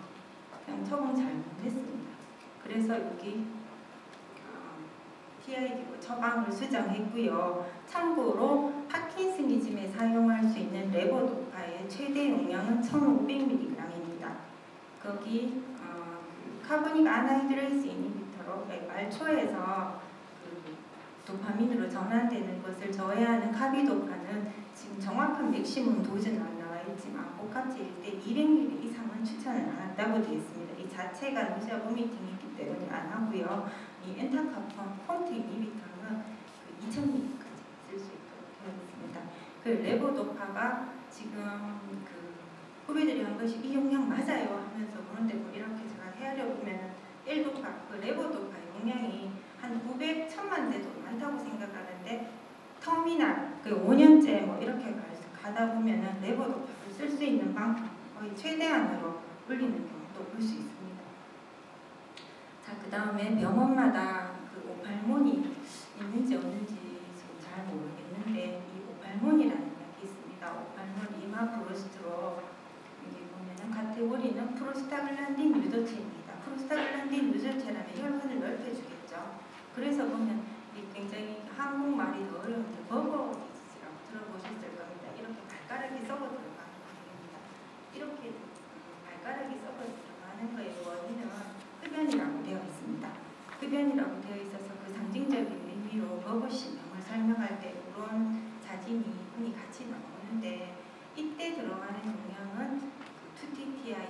그냥 처방 잘못했습니다. 그래서 여기 PID로 처방을 수정했고요. 참고로 파킨슨이즘에 사용할 수 있는 레보도파의 최대 용량은 1500mg입니다. 거기 카보닉 아나히드레이스 이니비터로 말초에서 도파민으로 전환되는 것을 저해하는 카비도파는 지금 정확한 맥시멈 도즈는 안 나와 있지만 복합제일 때 200mg 이상은 추천을 안 한다고 되어 있습니다. 이 자체가 노지아 보미팅이기 때문에 안 하고요. 이 엔타카폰 폰트 이니비터는 2000mg까지 쓸 수 있도록 되어 있습니다. 그 레보도파가 지금 후배들이 한 것이 이 용량 맞아요 하면서 그런데 뭐 이렇게 제가 헤아려보면 1도파, 그 레보도파 용량이 한 900, 1000만 대도 많다고 생각하는데 터미널, 5년째 뭐 이렇게 가다 보면은 레보도파를 쓸 수 있는 만큼 거의 최대한으로 올리는 경우도 볼 수 있습니다. 자, 그 다음에 병원마다 그 오팔몬이 있는지 없는지 지금 잘 모르겠는데 이 오팔몬이라는 약이 있습니다. 오팔몬 리마프로스트로 여기 보면은 카테고리는 프로스타글란딘 유도체입니다. 프로스타글란딘 유도체라면 혈관을 넓혀주겠죠. 그래서 보면 이 굉장히 한국말이 더 어려운데 버거 디지즈라고 들어보셨을 겁니다. 이렇게 발가락이 썩어 들어가는 거입니다. 이렇게 발가락이 썩어 들어가는 거의 원인은 흡연이라고 되어 있습니다. 흡연이라고 되어 있어서 그 상징적인 의미로 버거신명을 설명할 때 이런 사진이 흔히 같이 나오는데 이때 들어가는 용량은 2TTI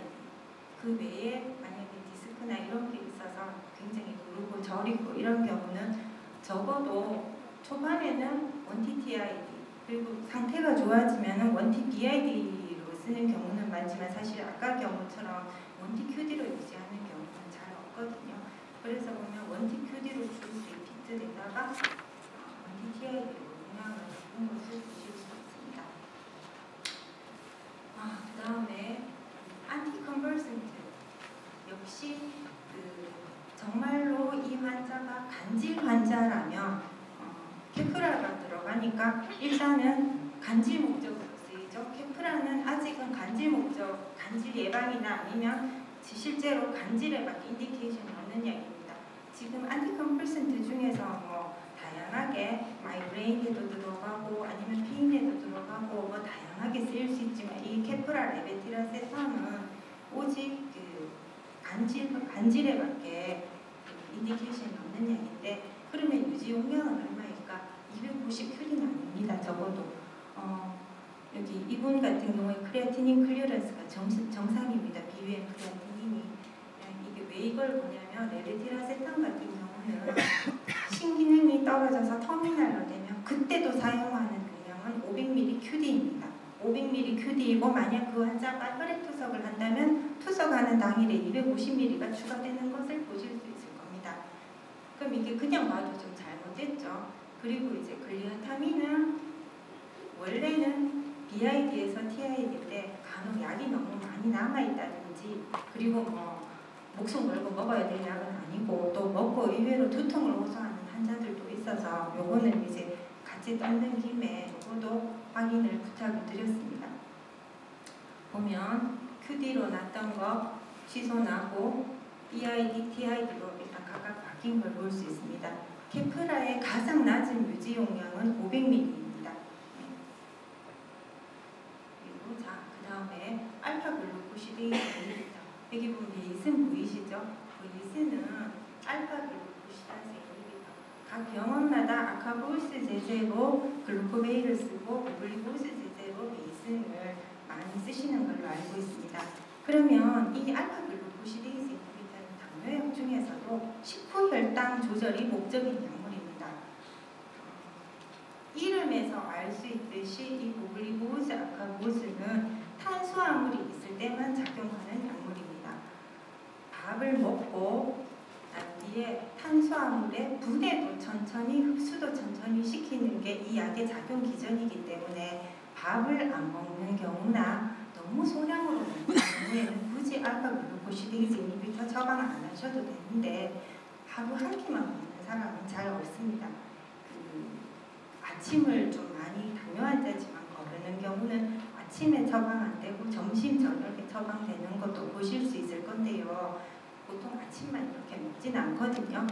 그 외에 만약에 디스크나 이런 게 있어서 굉장히 누르고 저리고 이런 경우는 적어도 초반에는 1TTI 그리고 상태가 좋아지면 1T BID로 쓰는 경우는 많지만 사실 아까 경우처럼 1T QD로 유지하는 경우는 잘 없거든요. 그래서 보면 1T QD로 줄 수 빅트되다가 1T TID로 용량을 높은 것을 보실 수 있습니다. 그 다음에 안티컨버센트 역시 정말로 이 환자가 간질 환자라면 케프라가 들어가니까 보니까 일단은 간질 목적으로 쓰이죠. 케프라는 아직은 간질 목적, 간질 예방이나 아니면 실제로 간질에 막 인디케이션이 없는 약입니다. 지금 안티컨플센트 중에서 뭐 다양하게 마이그레인에도 들어가고 아니면 페인에도 들어가고 뭐 다양하게 쓰일 수 있지만 이 케프라 레베티라세탐은 오직 그 간질에밖에 인디케이션이 없는 약인데, 그러면 유지 용량은 얼마일까? 250큐린 아닙니다. 적어도 여기 이분 같은 경우에 크레아티닌 클리어런스가 정상입니다. 비유엔 크레아티닌이. 이게 왜 이걸 보냐면 레베티라세탐 같은 경우는 신기능이 떨어져서 터미널로 되면 그때도 사용하는 용량은 500ml QD입니다. 500ml QD이고 만약 그 환자가 혈액 투석을 한다면 투석하는 당일에 250ml가 추가되는 것을 보실 수 있을 겁니다. 그럼 이게 그냥 봐도 좀 잘못됐죠. 그리고 이제 글리아타민은 원래는 BID에서 TID 때 간혹 약이 너무 많이 남아있다든지 그리고 뭐 목숨 걸고 먹어야 될 약은 아니고 또 먹고 의외로 두통을 호소하는 환자들도 있어서 요거는 이제 같이 뜯는 김에 요거도 확인을 부탁을 드렸습니다. 보면 QD로 났던 거 취소나고 BID, TID로 일단 각각 바뀐 걸 볼 수 있습니다. 케프라의 가장 낮은 유지 용량은 500ml입니다. 그리고 자, 그 다음에 알파글루코시데이스입니다. 여기 보면 베이슨 보이시죠? 베이슨은 알파글루코시다세 이니비터. 각 병원마다 아카보스 제제로 글루코베이를 쓰고 오블리보스 제제로 베이슨을 많이 쓰시는 걸로 알고 있습니다. 그러면 이 알파글루코시데이스 이니비터는 당뇨약 중에서도 식후 혈당 조절이 목적인 약물입니다. 이름에서 알 수 있듯이 이 오블리보스 아카보스는 탄수화물이 있을 때만 작용하는 약물입니다. 밥을 먹고 난 뒤에 탄수화물의 분해도 천천히 흡수도 천천히 시키는 게 이 약의 작용 기전이기 때문에 밥을 안 먹는 경우나 너무 소량으로 먹는 경우에는 굳이 알파글루코시데이스 이니비터 처방 안 하셔도 되는데 하루 한 끼만 먹는 사람은 잘 없습니다. 아침을 좀 많이 당뇨 환자지만 거르는 경우는 아침에 처방 안 되고 점심 저녁에 처방되는 것도 보실 수 있을 건데요. 보통 아침만 이렇게 먹진 않거든요.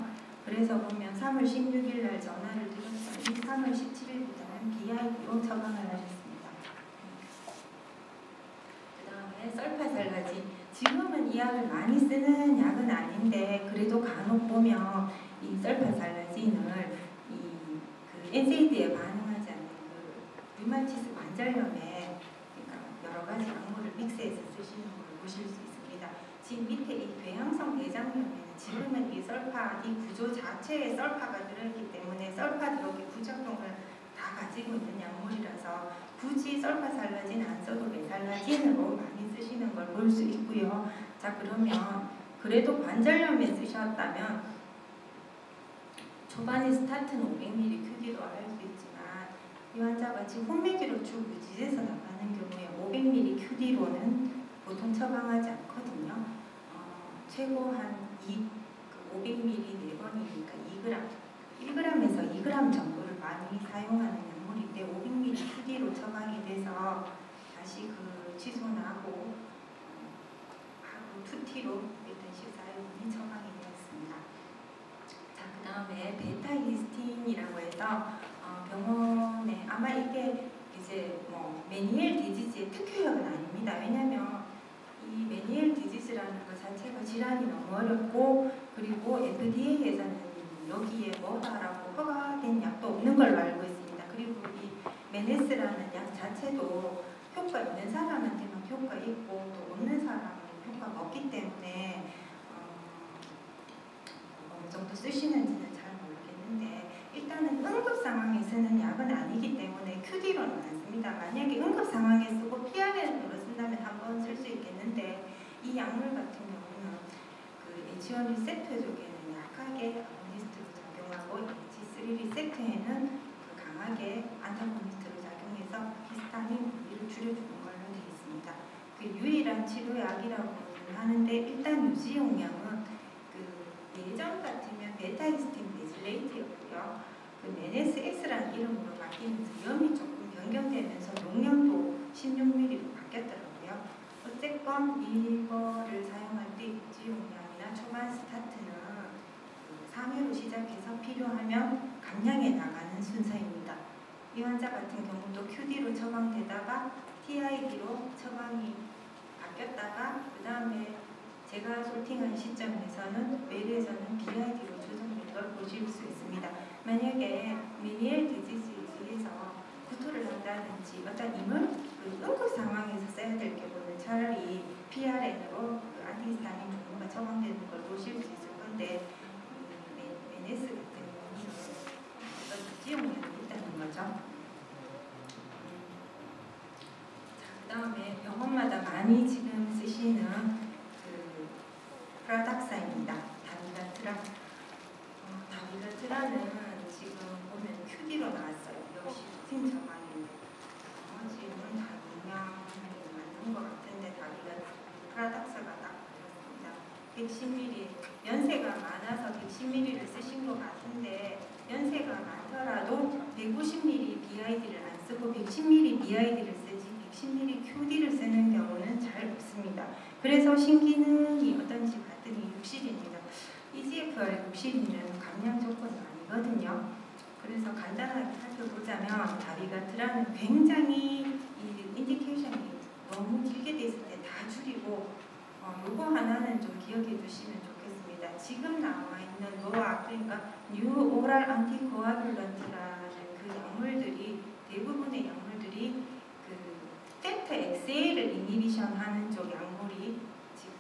그래서 보면 3월 16일 날 전화를 드렸더니 3월 17일부터는 BID로 처방을 하셨습니다. 그 다음에 설파살라진. 지금은 이 약을 많이 쓰는 약은 아닌데 그래도 간혹 보면 이 설파살라진을 NSAID에 반응하지 않는 그 류마티스 관절염에 그러니까 여러 가지 약물을 믹스해서 쓰시는 걸 보실 수 있습니다. 지금 밑에 이 궤양성 대장염에는 지금은 이 설파, 이 구조 자체에 설파가 들어있기 때문에 설파 들어오기 부작용을 다 가지고 있는 약물이라서 굳이 설파살라진 안 써도 메살라진으로 많이 쓰시는 걸 볼 수 있고요. 자, 그러면 그래도 관절염에 쓰셨다면 초반에 스타트는 500ml QD로 할 수 있지만 이 환자가 지금 혼매기로 쭉 유지돼서 나가는 경우에 500ml QD로는 보통 처방하지 않거든요. 최고 한 500ml 4번이니까 1g에서 2g 정도를 많이 사용하는 약물인데 500ml QD로 처방이 돼서 다시 그 취소나고 하루 2T로 일단 14일분이 처방이 되었습니다. 자, 그 다음에 베타히스틴이라고 해서 병원에 아마 이게 이제 뭐 메니엘 디지즈의 특효약은 아닙니다. 왜냐하면 이 메니엘 디지즈라는 것 자체가 질환이 너무 어렵고 그리고 FDA에서는 여기에 뭐다라고 허가된 약도 없는 걸로 알고 있습니다. 그리고 이 메네스라는 약 자체도 효과 있는 사람한테만 효과 있고 또 없는 사람은 효과가 없기 때문에 어느 정도 쓰시는지는 잘 모르겠는데 일단은 응급 상황에 쓰는 약은 아니기 때문에 QD로는 안 씁니다. 만약에 응급 상황에 쓰고 PRN으로 쓴다면 한번 쓸 수 있겠는데 이 약물 같은 경우는 그 H1 리셉터 쪽에는 약하게 아고니스트로 작용하고 H3 리셉터에는 그 강하게 안타고니스트로 작용해서 히스타민 분비를 줄여주는 걸로 되어 있습니다. 그 유일한 치료약이라고 하는데 일단 유지 용량은 그 예전 같으면 베타히스틴 베질레이트였고요. 그 메네스X라는 이름으로 바뀌면서 염이 조금 변경되면서 용량도 16mm로 바뀌었더라고요. 어쨌건 이거를 사용할 때 입지 용량이나 초반 스타트는 3회로 시작해서 필요하면 감량해 나가는 순서입니다. 이 환자 같은 경우도 QD로 처방되다가 TID로 처방이 바뀌었다가 그 다음에 제가 솔팅한 시점에서는 외래에서는 BID로 조정된 걸 보실 수 있습니다. 만약에 미니엘 디지즈에서 구토를 한다든지 어떤 응급 상황에서 써야 될 경우는 차라리 PRN으로 안티히스타민 종류가 처방되는 걸 보실 수 있을 건데 NS 같은 경우는 어떤 부지용량이 있다는 거죠. 그 다음에 병원마다 많이 지금 쓰시는 그 프라닥사입니다. 다비가트라. 다비가트라는 지금 보면 QD로 나왔어요. 역시 루틴 처방인데 지금은 다 용량이 맞는 것 같은데 프라닥사가 딱 맞았습니다. 110ml 연세가 많아서 110ml를 쓰신 것 같은데 연세가 많더라도 150ml BID를 안 쓰고 110ml BID를 쓰지 110ml QD를 쓰는 경우는 잘 없습니다. 그래서 신기능이 어떤지 봤더니 60입니다. EGFR 60이면 감량 조건이 아니거든요. 그래서 간단하게 살펴보자면 다비가트라는 굉장히 이 인디케이션이 너무 길게 돼 있을 때 다 줄이고 요거 하나는 좀 기억해 두시면 좋겠습니다. 지금 나와 있는 노악, 그러니까 뉴 오랄 안티코아귤런트라는 그 약물들이 대부분의 약물들이 그 팩터 XA를 이니비션 하는 쪽 약물이 지금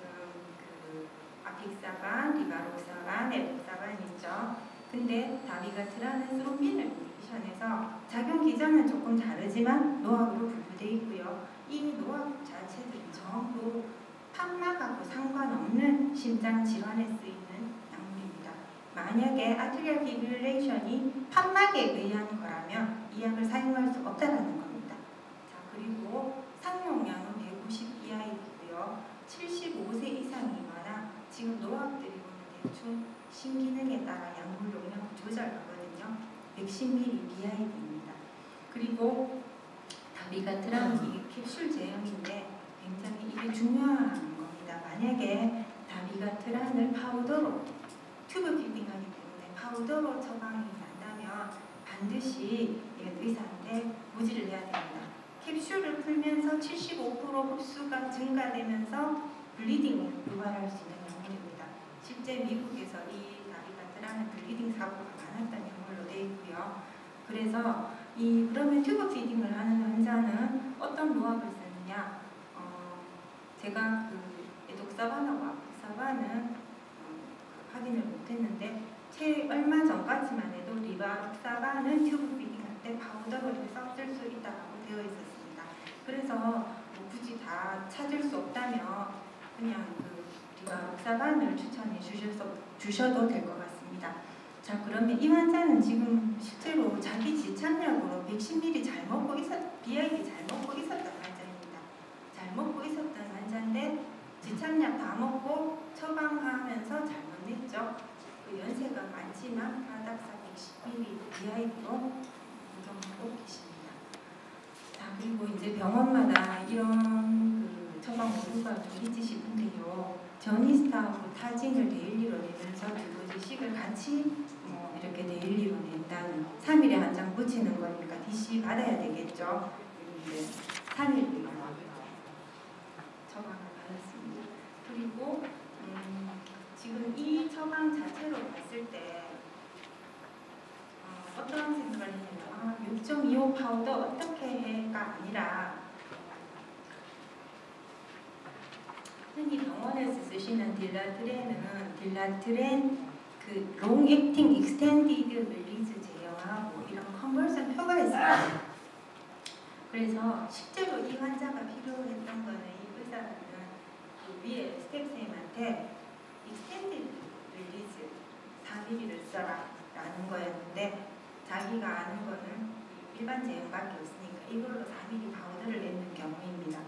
그 아픽사반, 리바록사반, 에록사반 있죠. 근데 다비가트라는 스롬빈을 이니비션해서 작용 기전은 조금 다르지만 노악으로 분류되어 있고요. 이 노악 자체들은 전부 판막하고 상관없는 심장 질환에 쓰이는 약물입니다. 만약에 아트리얼 피브릴레이션이 판막에 의한 거라면 이 약을 사용할 수 없다는 겁니다. 자, 그리고 상용량은 150 BID고요. 75세 이상이거나 지금 노악들이 보면 대충 신기능에 따라 약물 용량 조절하거든요. 110ml BID입니다. 그리고 다비가트라는 이 캡슐 제형인데 굉장히 이게 중요한 겁니다. 만약에 다비가트란을 파우더로 튜브 피딩하기 때문에 파우더로 처방이 난다면 반드시 의사한테 고지를 해야 됩니다. 캡슐을 풀면서 75% 흡수가 증가되면서 블리딩을 유발할 수 있는 약물입니다. 실제 미국에서 이 다비가트란은 블리딩 사고가 많았다는 약물로 되어 있고요. 그래서 그러면 튜브 피딩을 하는 환자는 어떤 노악을 쓰느냐? 제가 그 에독사반하고 아픽사반은 확인을 못했는데 얼마 전까지만 해도 리바록사반은 튜브 피딩할 때 파우더를 해서 쓸 수 있다고 되어 있었습니다. 그래서 뭐 굳이 다 찾을 수 없다면 그냥 그 리바록사반을 추천해 주셔도 될 것 같습니다. 자, 그러면 이 환자는 지금 실제로 자기 지참약으로 110ml 잘 먹고 BID 잘 먹고 있었던 환자입니다. 잘 먹고 있었던 환자인데 지참약 다 먹고 처방하면서 잘못 냈죠. 그 연세가 많지만 프라닥사 110ml BID로 운동하고 계십니다. 자, 그리고 이제 병원마다 이런 그 처방 오류가 좀 있지 싶은데요. 저니스타하고 타진을 데일리로 내면서 두 가지씩을 같이 이렇게 데일리로 낸다는 3일에 한 장 붙이는 거니까 DC 받아야 되겠죠. 이제 3일 처방을 받았습니다. 그리고 지금 이 처방 자체로 봤을 때 어떤 생각을 했냐면 6.25 파우더 어떻게 해가 아니라 흔히 병원에서 쓰시는 딜라트렌 그 롱 액팅 익스텐디드 릴리즈 제형하고 이런 컨버전 표가 있어요. 그래서 실제로 이 환자가 필요했던 거는 이 의사는 그 위에 스텝쌤한테 익스텐디드 릴리즈 4mm를 써라 라는 거였는데 자기가 아는 거는 일반 제형밖에 없으니까 이걸로 4mm 파우더를 내는 경우입니다.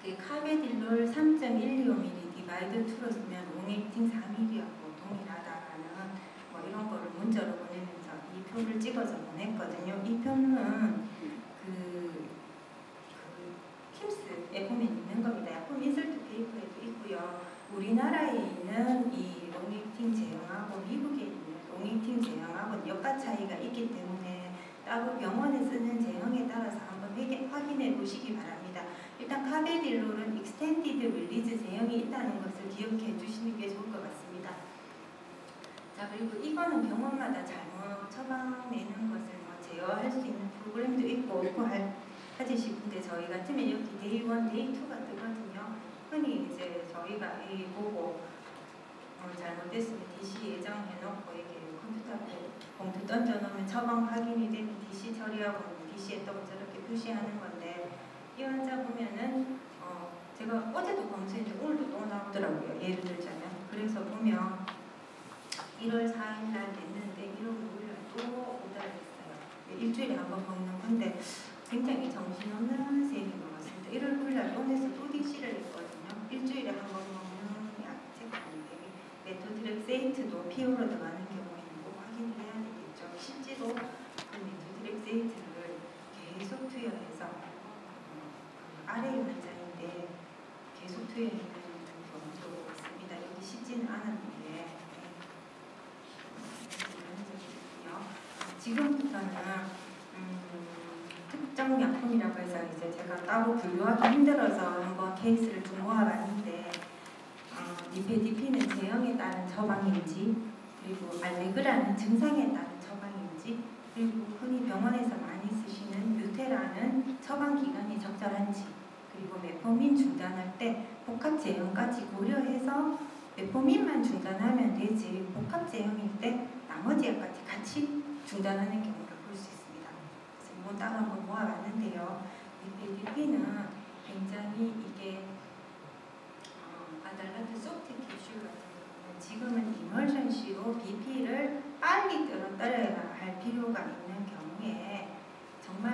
그 카베딜롤 3.125mm 디바이드 2로 쓰면 롱액팅 4mm하고 동일하다라는 뭐 이런 거를 문자로 보내면서 이 표를 찍어서 보냈거든요. 이 표는 킴스에 보면 있는 겁니다. 약품 인설트 페이퍼에도 있고요. 우리나라에 있는 이 롱액틴 제형하고 미국에 있는 롱액틴 제형하고 여가 차이가 있기 때문에 따로 병원에 쓰는 제형에 따라서 한번 확인해 보시기 바랍니다. 일단 카베딜롤은 익스텐디드 릴리즈 제형이 있다는 것을 기억해 주시는 게 좋을 것 같습니다. 자, 그리고 이거는 병원마다 잘못 처방내는 것을 제어할 수 있는 프로그램도 있고 없고 하듯이 근데 저희 같으면 여기 데이 1, 데이 2가 뜨거든요. 흔히 이제 저희가 이 보고 잘못됐으면 DC 예정해놓고 이렇게 컴퓨터 앞에 봉투 던져놓으면 처방 확인이 되면 DC 처리하고 DC했다고 저렇게 표시하는 건데 이 환자 보면은 제가 어제도 검수했는데 오늘도 또 나오더라고요. 예를 들자면 그래서 보면 1월 4일 날 냈는데 1월 5일 날 또 오달했어요. 일주일에 한 번 먹는 건데 굉장히 정신없는 셈인 것 같습니다. 1월 9일 날 또 내서 또 DC를 했거든요. 일주일에 한 번 먹는 약제가 아닌데 메토트렉세이트도 피오로 들어가는 경우에는 꼭 확인을 해야 되겠죠. 실제로 그 메토트렉세이트를 계속 투여해서 아래 환자인데 계속 투여있는 경우도 있습니다. 여기 쉽지는 않았는데 지금부터는 특정 약품이라고 해서 이제 제가 따로 분류하기 힘들어서 한번 케이스를 좀 모아봤는데 니페디핀은 제형에 따른 처방인지 그리고 알레그라는 증상에 따른 처방인지 그리고 흔히 병원에서 많이 쓰시는 뮤테라는 처방 기간이 적절한지 그리고 메포민 중단할 때 복합 제형까지 고려해서 메포민만 중단하면 되지 복합 제형일 때 나머지 약까지 같이 중단하는 경우를 볼 수 있습니다. 그래서 이건 따로 한번 모아봤는데요. 니페디핀은 굉장히 이게 아달라트 소프트 캡슐 같은 경우는 지금은 이머전시로 BP를 빨리 떨어뜨려야 할 필요가 있는 경우에 정말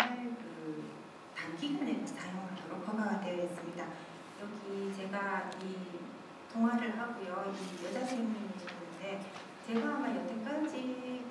단기간에 사용하도록 허가가 되어 있습니다. 여기 제가 이 통화를 하고요. 이 여자 선생님이셨는데 제가 아마 여태까지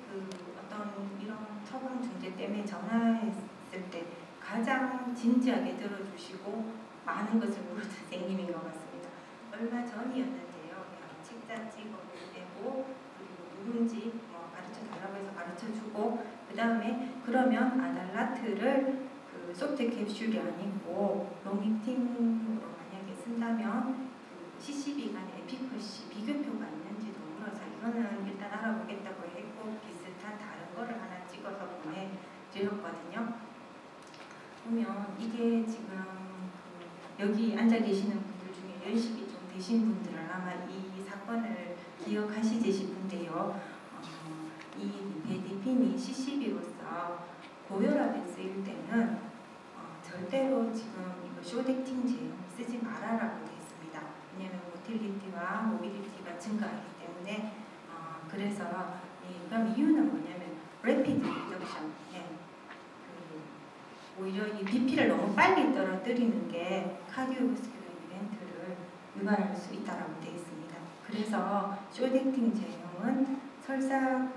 어떤 이런 처방 중재 때문에 전화했을 때 가장 진지하게 들어주시고 많은 것을 모르는 선생님인 것 같습니다. 얼마 전이었는데요. 책자 찍어내고 그리고 누군지 가르쳐 달라고 해서 가르쳐 주고 그 다음에 그러면 아달라트를 소프트 캡슐이 아니고 롱액틴으로 만약에 쓴다면 CCB 간의 에피커시 비교표가 있는지도 물어서 이거는 일단 알아보겠다고 했고 비슷한 다른 거를 하나 찍어서 보내드렸거든요. 보면 이게 지금 여기 앉아 계시는 분들 중에 연식이 좀 되신 분들은 아마 이 사건을 기억하시지 싶은데요. 이 니페디핀이 CCB로서 고혈압에 쓰일 때는 절대로 지금 이거 쇼덱틴 제형 쓰지 말아라고 되어 있습니다. 왜냐하면 모틸리티와 모빌리티가 증가하기 때문에 그래서 그럼 이유는 뭐냐면 레피드 리덕션 오히려 이 BP를 너무 빨리 떨어뜨리는 게 카디오버스큘러 이벤트를 유발할 수 있다고 되어 있습니다. 그래서 쇼덱틴 제형은 설사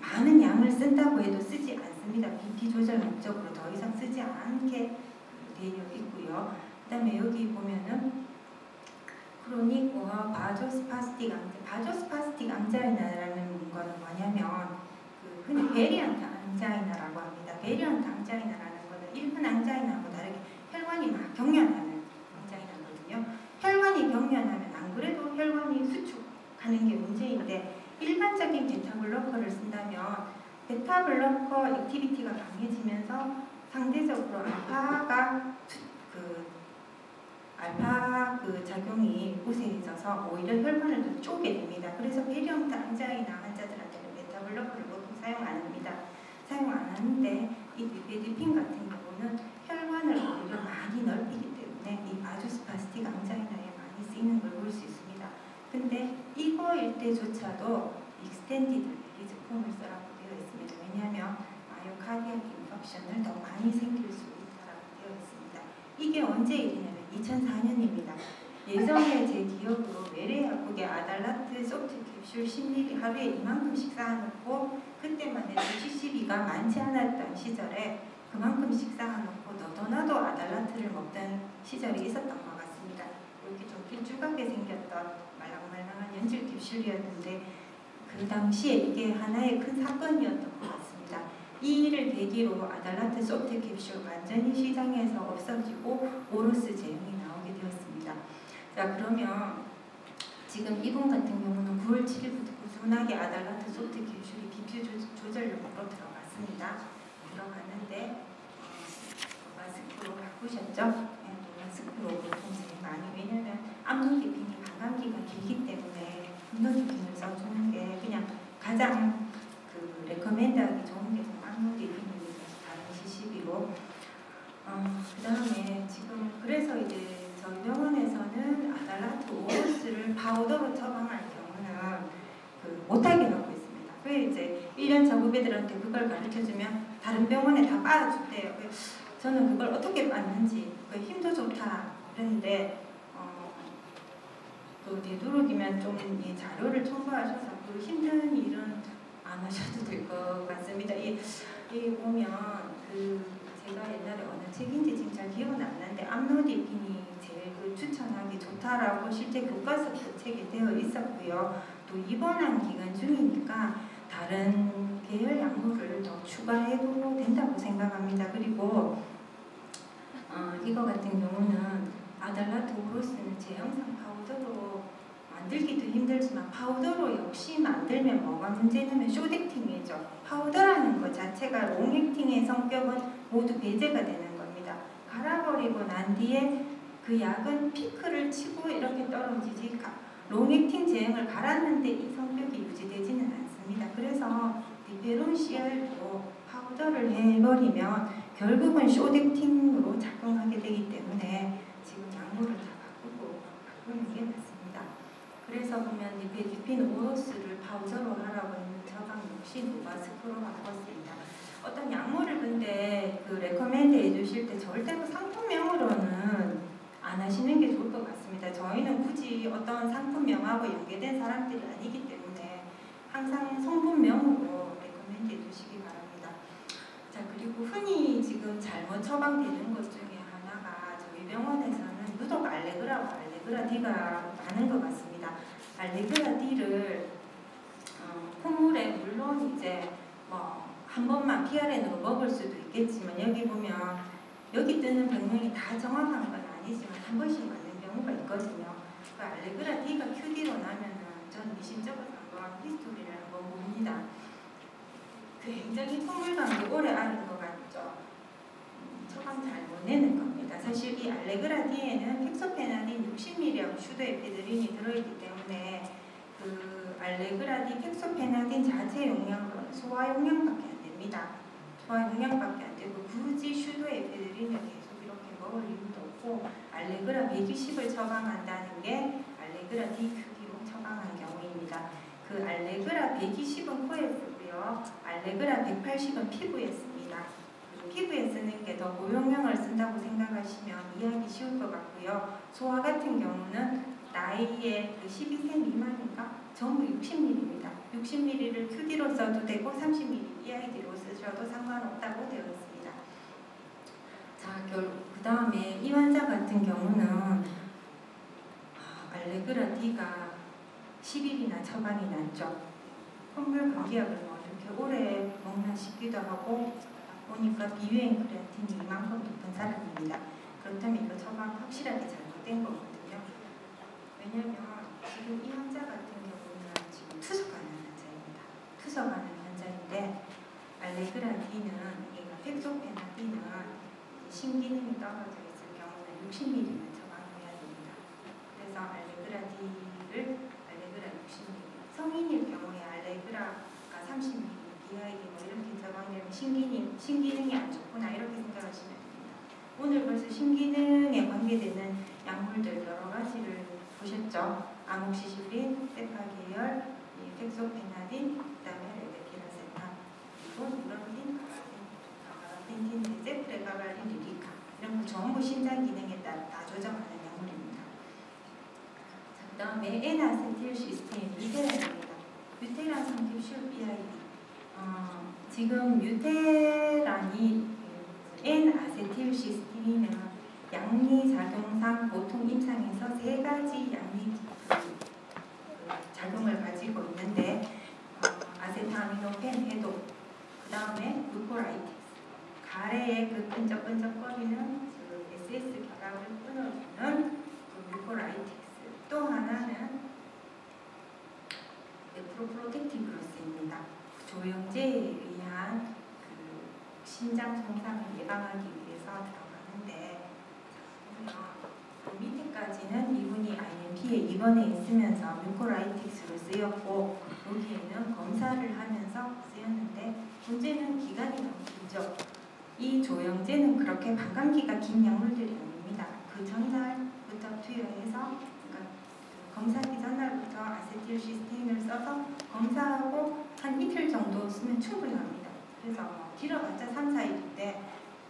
많은 양을 쓴다고 해도 쓰지 않습니다. BP 조절 목적으로 더 이상 쓰지 않게 되어 있고요. 그 다음에 여기 보면은 크로닉 바조스파스틱 앙자이나. 바조스파스틱 앙자이나라는 거는 뭐냐면 흔히 베리언트 앙자이나라고 합니다. 베리언트 앙자이나라는 거는 일반 앙자이나하고 다르게 혈관이 막 경련하는 앙자이나거든요. 혈관이 경련하면 안 그래도 혈관이 수축하는 게 문제인데 일반적인 베타블로커를 쓴다면 베타블로커 액티비티가 강해지면서 상대적으로 알파 작용이 우세해져서 오히려 혈관을 더 쪼개 됩니다. 그래서 베리언트 앙자이나 환자들한테는 베타블로커를 보통 사용 안 합니다. 사용 안 하는데 이 니페디핀 같은 경우는 혈관을 오히려 많이 넓히기 때문에 이 바조스파스틱 앙자이나에 많이 쓰이는 걸 볼 수 있습니다. 근데 이거일 때조차도 익스텐디드 릴리즈 폼을 쓰라고 되어 있습니다. 왜냐하면 마이오카디악 인팍션을 더 많이 생길 수 있다고 되어 있습니다. 이게 언제 일이냐면 2004년입니다. 예전에 제 기억으로 외래약국의 아달라트 소프트 캡슐 10ml 하루에 이만큼씩 쌓아놓고 그때만 해도 CCB가 많지 않았던 시절에 그만큼씩 쌓아놓고 너도나도 아달라트를 먹던 시절이 있었던 것 같습니다. 이렇게 좀 길쭉하게 생겼던 말랑말랑한 연질 캡슐이었는데 그 당시에 이게 하나의 큰 사건이었던 것 같습니다. 이 일을 계기로 아달라트 소프트 캡슐 완전히 시장에서 없어지고 오로스 제형이 나오게 되었습니다. 자, 그러면 지금 이분 같은 경우는 9월 7일부터 꾸준하게 아달라트 소프트 캡슐이 BP 조절용으로 들어갔습니다. 들어갔는데 마스크로 바꾸셨죠? 네, 마스크로 보통 제일 많이, 왜냐면 암노디핀이 감감기가 길기 때문에 암노디핀을 써주는 게 그냥 가장 그 레커멘드하기 좋은 게 암노디핀입니다. 다른 CCB로. 그 다음에 지금 그래서 이제 저희 병원에서는 아달라트 오로스를 파우더로 처방할 경우는 못하게 하고 있습니다. 왜 이제 1년차 후배들한테 그걸 가르쳐주면 다른 병원에 다 빠져준대요. 저는 그걸 어떻게 봤는지 힘도 좋다 그랬는데 그 되도록이면 좀 이 자료를 첨부하셔서 그 힘든 일은 안 하셔도 될 것 같습니다. 이 보면 제가 옛날에 어느 책인지 지금 잘 기억은 안 나는데 암노디핀이 제일 추천하기 좋다라고 실제 교과서 책에 되어 있었고요. 또 입원한 기간 중이니까 다른 계열 약물을 더 추가해도 된다고 생각합니다. 그리고 이거 같은 경우는 아달라트 오로스는 제형상 파우더로 만들기도 힘들지만 파우더로 역시 만들면 뭐가 문제냐면 숏액팅이죠. 파우더라는 것 자체가 롱액팅의 성격은 모두 배제가 되는 겁니다. 갈아버리고 난 뒤에 그 약은 피크를 치고 이렇게 떨어지지 롱액팅 제형을 갈았는데 이 성격이 유지되지는 않습니다. 그래서 디페론 CR도 파우더를 해버리면 결국은 숏액팅으로 작동하게 되기 때문에 지금 약물을 다 바꾸는 게 맞습니다. 그래서 보면 디페디핀 오로스를 파우더로 하라고 했는 처방 역시 노바스크로 바꿨습니다. 어떤 약물을 근데 레커멘드 해주실 때 절대로 상품명으로는 안 하시는 게 좋을 것 같습니다. 저희는 굳이 어떤 상품명하고 연계된 사람들이 아니기 때문에 항상 성분명으로 레커멘드 해주시기 바랍니다. 자, 그리고 흔히 지금 잘못 처방되는 것 중에 하나가 저희 병원에서는 유독 알레그라와 알레그라 D가 많은 것 같습니다. 알레그라 D를 콧물에 물론 이제 한 번만 PRN으로 먹을 수도 있겠지만 여기 보면 여기 뜨는 병명이 다 정확한 건 아니지만 한 번씩 맞는 경우가 있거든요. 그 알레그라 D가 QD로 나면은 전 미심쩍어서 한번 히스토리를 한번 봅니다. 굉장히 콧물감이 오래 앓은 것 같죠. 처방 잘 못 내는 겁니다. 사실 이 알레그라 D에는 텍소페나딘 60mg하고 슈도에피드린이 들어있기 때문에 알레그라 D 텍소페나딘 자체 용량으로는 소화 용량밖에 안 됩니다. 소화 용량밖에 안 되고 굳이 슈도에피드린을 계속 이렇게 먹을 이유도 없고 알레그라 120을 처방한다는 게 알레그라 D QD로 처방한 경우입니다. 그 알레그라 120은 코에 쓰고요. 알레그라 180은 피부에 씁니다. 피부에 쓰는 게 더 고용량을 쓴다고 생각하시면 이해하기 쉬울 것 같고요. 소화 같은 경우는 나이에 12세 미만인가? 전부 60ml입니다. 60ml를 QD로 써도 되고 30ml EID로 쓰셔도 상관없다고 되어 있습니다. 자, 그 다음에 이 환자 같은 경우는 알레그라 D가 10일이나 처방이 났죠. 콧물 감기약을 이렇게 오래 먹나 싶기도 하고 보니까 비유행 크레아틴이 이만큼 높은 사람입니다. 그렇다면 이거 처방 확실하게 잘못된 거거든요. 왜냐면 지금 이 환자 같은 경우는 지금 투석하는 환자입니다. 투석하는 환자인데 알레그라 D는 텍소페나딘은 신기능이 떨어져 있을 경우는 60ml만 처방해야 됩니다. 그래서 알레그라 D를 알레그라 60ml 성인일 경우에 알레그라가 30ml EID 이렇게 처방되면 신기능이 안 좋구나 이렇게 생각하시면 됩니다. 오늘 벌써 신기능에 관계되는 약물들 여러 가지를 보셨죠? 아목시실린, 세파 계열, 텍소페나딘, 그다음에 레베키라세판, 그리고 누럼딘, 가바펜틴, 데제, 프레가발린, 리리카 이런 거 전부 신장 기능에 다 조정하는 약물입니다. 그 다음에 N아세틸 시스템 미세라입니다. 뮤테란 성캡슐 BID. 지금 뮤테란이 N-아세틸시스틴은 양리작용상 보통 임상에서 3가지 양리 작용을 가지고 있는데 아세타미노펜 해독, 그 다음에 루코라이티스, 가래의 그 끈적끈적거리는 SS 결합을 끊어주는 그 루코라이티스, 또 하나는 프로프로텍티브로스입니다. 조영제에 의한 그 신장 손상을 예방하기 위해서 들어가는데, 그 밑에까지는 이분이 IMP에 입원해 있으면서 뮤코라이틱스로 쓰였고, 여기에는 검사를 하면서 쓰였는데, 문제는 기간이 너무 길죠. 이 조영제는 그렇게 반감기가 긴 약물들이 아닙니다. 그 전날부터 투여해서, 그러니까 검사기 전날부터 아세틸시스테인을 써서 검사하고 한 이틀 정도 쓰면 충분합니다. 그래서 길어봤자 3, 4일인데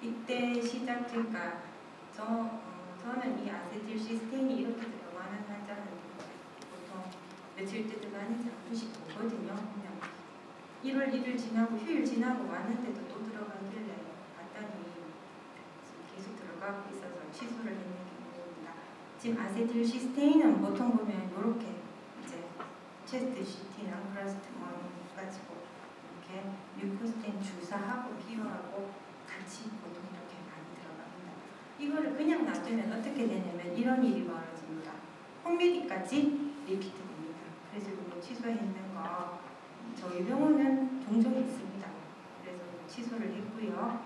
이때 시작될까 저는 이 아세틸시스테인이 이렇게 들어가는 환자는 보통 며칠 때 들어가는지 한 번씩 보거든요. 그냥 1월 1일 지나고 휴일 지나고 왔는데도 또 들어가길래 봤더니 계속 들어가고 있어서 취소를 했는 경우입니다. 지금 아세틸시스테인은 보통 보면 이렇게 이제 체스트 CT나 플라스트몬 가지고 이렇게 뮤코스텐 주사하고 비교하고 같이 보통 이렇게 많이 들어갑니다. 이거를 그냥 놔두면 어떻게 되냐면 이런 일이 벌어집니다. 홈메디까지 리피트됩니다. 그래서 이거 취소했는 거 저희 병원은 종종 있습니다. 그래서 취소를 했고요.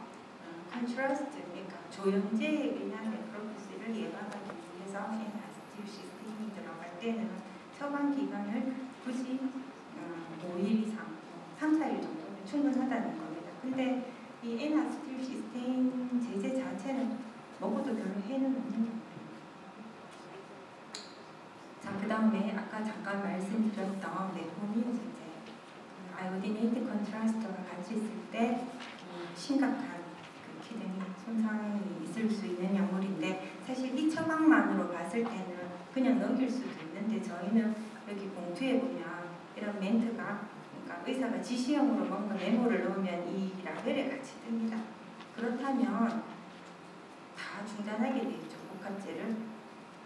컨트라스트, 그러니까 조영제에 의한 네크로피스를 예방하기 위해서 N-아세틸시스테인이 들어갈 때는 처방 기간을 굳이 5일 이상, 3, 4일 정도면 충분하다는 겁니다. 근데 이 N-아세틸시스테인 제제 자체는 먹어도 별로 해는 없는 겁니다. 자, 그 다음에 아까 잠깐 말씀드렸던 메포민 제제, 아이오디네이트 컨트라스트가 같이 있을 때 심각한 그 키드니 손상이 있을 수 있는 약물인데, 사실 이 처방만으로 봤을 때는 그냥 넘길 수도 있는데, 저희는 여기 봉투에 보면 이런 멘트가, 그러니까 의사가 지시형으로 뭔가 메모를 넣으면 이 라벨에 같이 뜹니다. 그렇다면 다 중단하게 돼 있죠, 복합제를.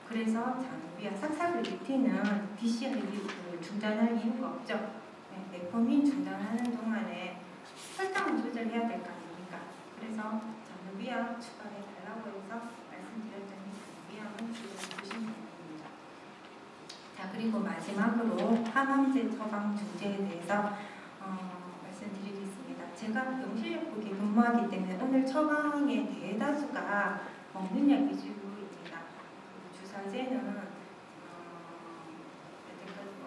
그래서 자누비아 삭사블리티는 DCI를 중단할 이유가 없죠. 메포민 중단하는 동안에 혈당을 조절해야 될 거 아닙니까? 그래서 자누비아 추가해 달라고 해서 말씀드렸더니 자누비아는 추가해 주시면 됩니다. 자, 그리고 마지막으로 항암제 처방 중재에 대해서 말씀드리겠습니다. 제가 영실약국에 근무하기 때문에 오늘 처방의 대다수가 먹는 약 위주입니다. 주사제는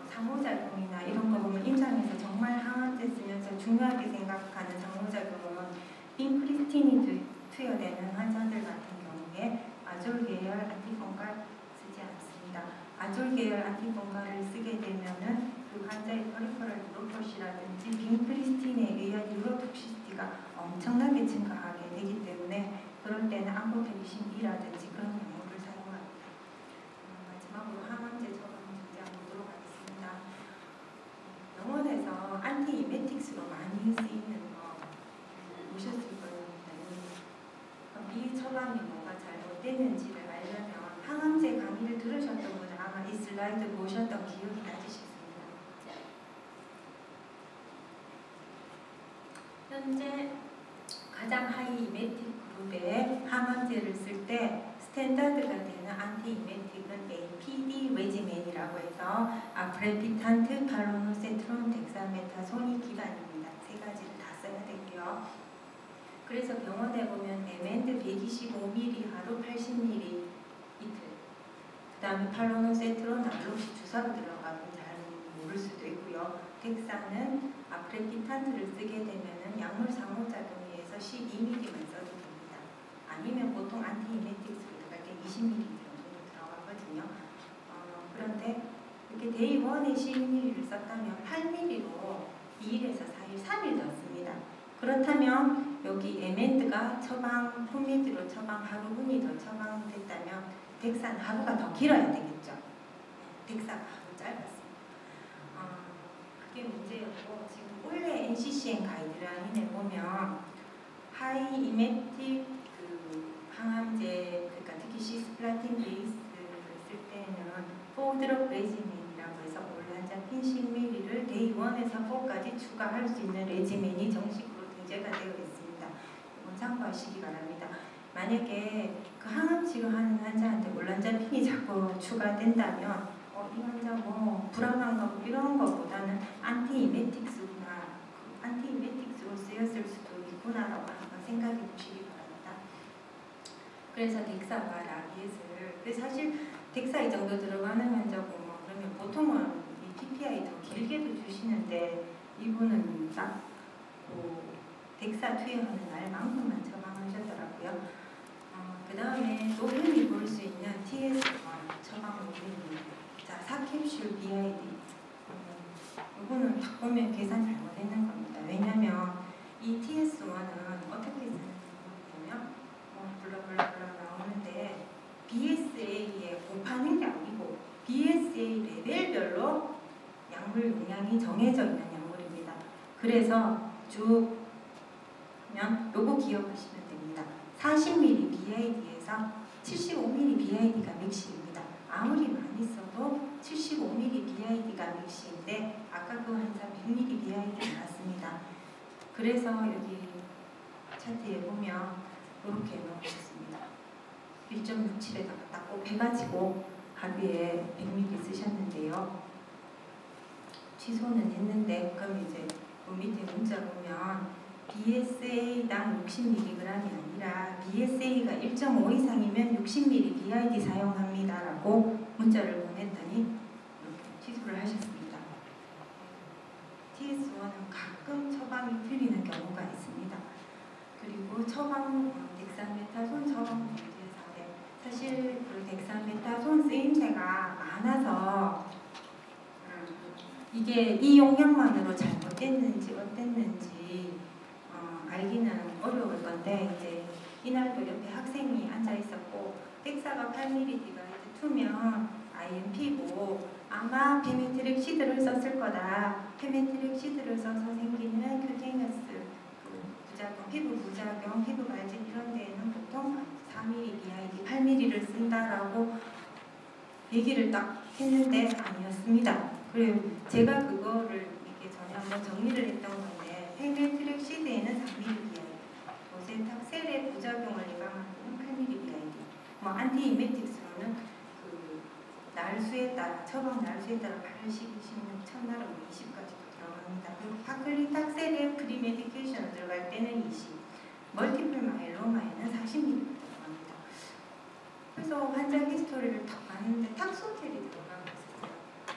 상호작용이나 이런 거 보면 임상에서 정말 항암제 쓰면서 중요하게 생각하는 상호작용은 빈크리스틴이 투여되는 환자들 같은 경우에 아졸 계열 안티펑갈 쓰지 않습니다. 아졸 계열 안티펑갈을 쓰게 되면은 그 환자의 퍼리퍼럴 뉴로퍼시라든지 빈크리스틴에 의한 뉴로톡시시티가 엄청나게 증가하게 되기 때문에 그럴 때는 암포테리신-B라든지 그런 약물을 사용합니다. 마지막으로 항암제 처방 보도록 하겠습니다. 병원에서 안티이메틱스로 많이 쓰이는 거 보셨을 겁니다. 이 처방이 뭐가 잘못됐는지를 알려면 항암제 강의를 들으셨던 분은 아마 이 슬라이드 보셨던 기억이 나시겠습니다. 현재 가장 하이이메틱 그룹의 항암제를 쓸 때 스탠다드가 되는 안티이메틱은 APD 레지멘이라고 해서 아프레피탄트, 팔로노세트론, 덱사메타손이 기반입니다. 세 가지를 다 써야 되고요. 그래서 병원에 보면 에멘드 125ml 하루 80ml 이틀, 그 다음에 팔로노세트론 암록시 주사로 들어가면 잘 모를 수도 있고요. 덱사는 아프레피탄트를 쓰게 되면은 약물 상호작용에 의해서 12ml만 써도 됩니다. 아니면 보통 안티이메틱스로 들어갈 때 20ml 정도 들어가거든요. 그런데 이렇게 데이 1에 12ml를 썼다면 8ml로 2일에서 4일, 3일 넣습니다. 그렇다면 여기 에멘드가 처방, 홈미드로 처방 하루 분이 더 처방됐다면 덱사는 하루가 더 길어야 되겠죠. 덱사가 하루 짧았습니다. 그게 그게 문제였고 지금 올해 NCCN 가이드라인에 보면 하이 이메틱 항암제, 그러니까 특히 시스플라틴 베이스를 쓸 때는 4드럭 레지멘이라고 해서 올란자핀 10ml를 데이 1에서 4까지 추가할 수 있는 레지멘이 정식으로 등재가 되어 있습니다. 이건 참고하시기 바랍니다. 만약에 그 항암 치료하는 환자한테 올란자핀이 자꾸 추가된다면 이 환자 뭐 불안한가 뭐 이런 것보다는 안티이메틱스구나, 안티이메틱스로 쓰였을 수도 있구나라고 한번 생각해 보시기 바랍니다. 그래서 덱사와 라비엣을 사실 덱사 이 정도 들어가는 환자고 뭐 그러면 보통은 이 PPI 더 길게도 주시는데 이분은 딱 덱사 투여하는 날만큼만 처방하셨더라고요. 그 다음에 또 흔히 볼 수 있는 TS1 처방 모델입니다. 자, 4캡슐 BID. 이거는 딱 보면 계산 잘못했는 겁니다. 왜냐면 이 TS1은 어떻게 쓰는지 보면 블라블라블라 나오는데 BSA에 곱하는 게 아니고 BSA 레벨별로 약물 용량이 정해져 있는 약물입니다. 그래서 쭉 보면 요거 기억하시면 됩니다. 40ml BID에서 75ml BID가 맥시입니다. 아무리 많이 써도 75ml BID가 맥시인데 아까 그 환자 100ml BID 나왔습니다. 그래서 여기 차트에 보면 이렇게 넣어주셨습니다. 1.67에다가 딱 곱해가지고 하루에 100ml 쓰셨는데요. 취소는 했는데 그럼 이제 그 밑에 문자 보면 BSA당 60mg이 아니라 BSA가 1.5 이상이면 60ml BID 사용합니다 라고 문자를 보냈더니 이렇게 취소를 하셨습니다. TS1은 가끔 처방이 틀리는 경우가 있습니다. 그리고 처방 덱사메타손 처방 문제 사례, 사실 그 덱사메타손 쓰임새가 많아서 이게 이 용량만으로 잘못됐는지 어땠는지 알기는 어려울 건데 이제 이날도 옆에 학생이 앉아 있었고 덱사가 8ml 디바이드 2면 IMP고 아마 페메트렉시드를 썼을 거다. 페메트렉시드를 써서 생기는 큐테이너스 부작용, 피부 부작용, 피부 발진 이런 데에는 보통 4ml BID, 8ml를 쓴다라고 얘기를 딱 했는데 아니었습니다. 그리고 제가 그거를 이렇게 전에 한번 정리를 했던 건데 페메트렉시드에는 4ml BID, 도세탁셀의 부작용을 예방하는 8ml BID, 뭐 안티이메틱스로는 날수에 따라 처방 날수에 따라 발식이 16, 첫날은 20까지도 들어갑니다. 그리고 파클리탁셀의 프리메디케이션 들어갈 때는 20, 멀티플 마일로마에는 40ml 들어갑니다. 그래서 환자 히스토리를 딱 봤는데 탁소텔이 들어가고 있었어요.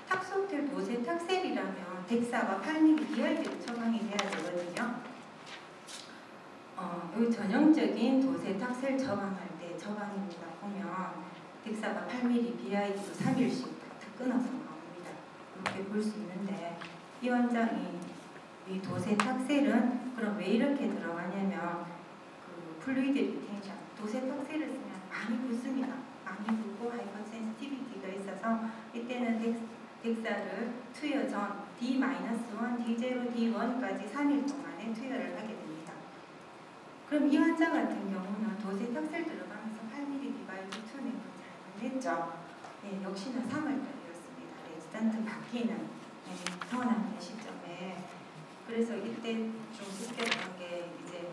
탁소텔 도세탁셀이라면 덱사가 8ml BID로 처방이 돼야 되거든요. 여기 전형적인 도세탁셀 처방할 때 처방입니다. 보면 덱사가 8ml BID로 3일씩 다 끊어서 나옵니다. 이렇게 볼 수 있는데 이 환자이 이 도세탁셀은 그럼 왜 이렇게 들어가냐면 그 플루이드 리텐션, 도세탁셀을 쓰면 많이 붓습니다. 많이 붓고 하이퍼센시티비티가 있어서 이때는 덱사를 투여 전 D-1, D0, D1까지 3일 동안에 투여를 하게 됩니다. 그럼 이 환자 같은 경우는 도세탁셀 들어가면서 8ml 디바이드 2는 했죠. 네, 역시나 3월달이었습니다. 레지던트 바뀌는 태어나는 시점에. 그래서 이때 좀 급격한 게 이제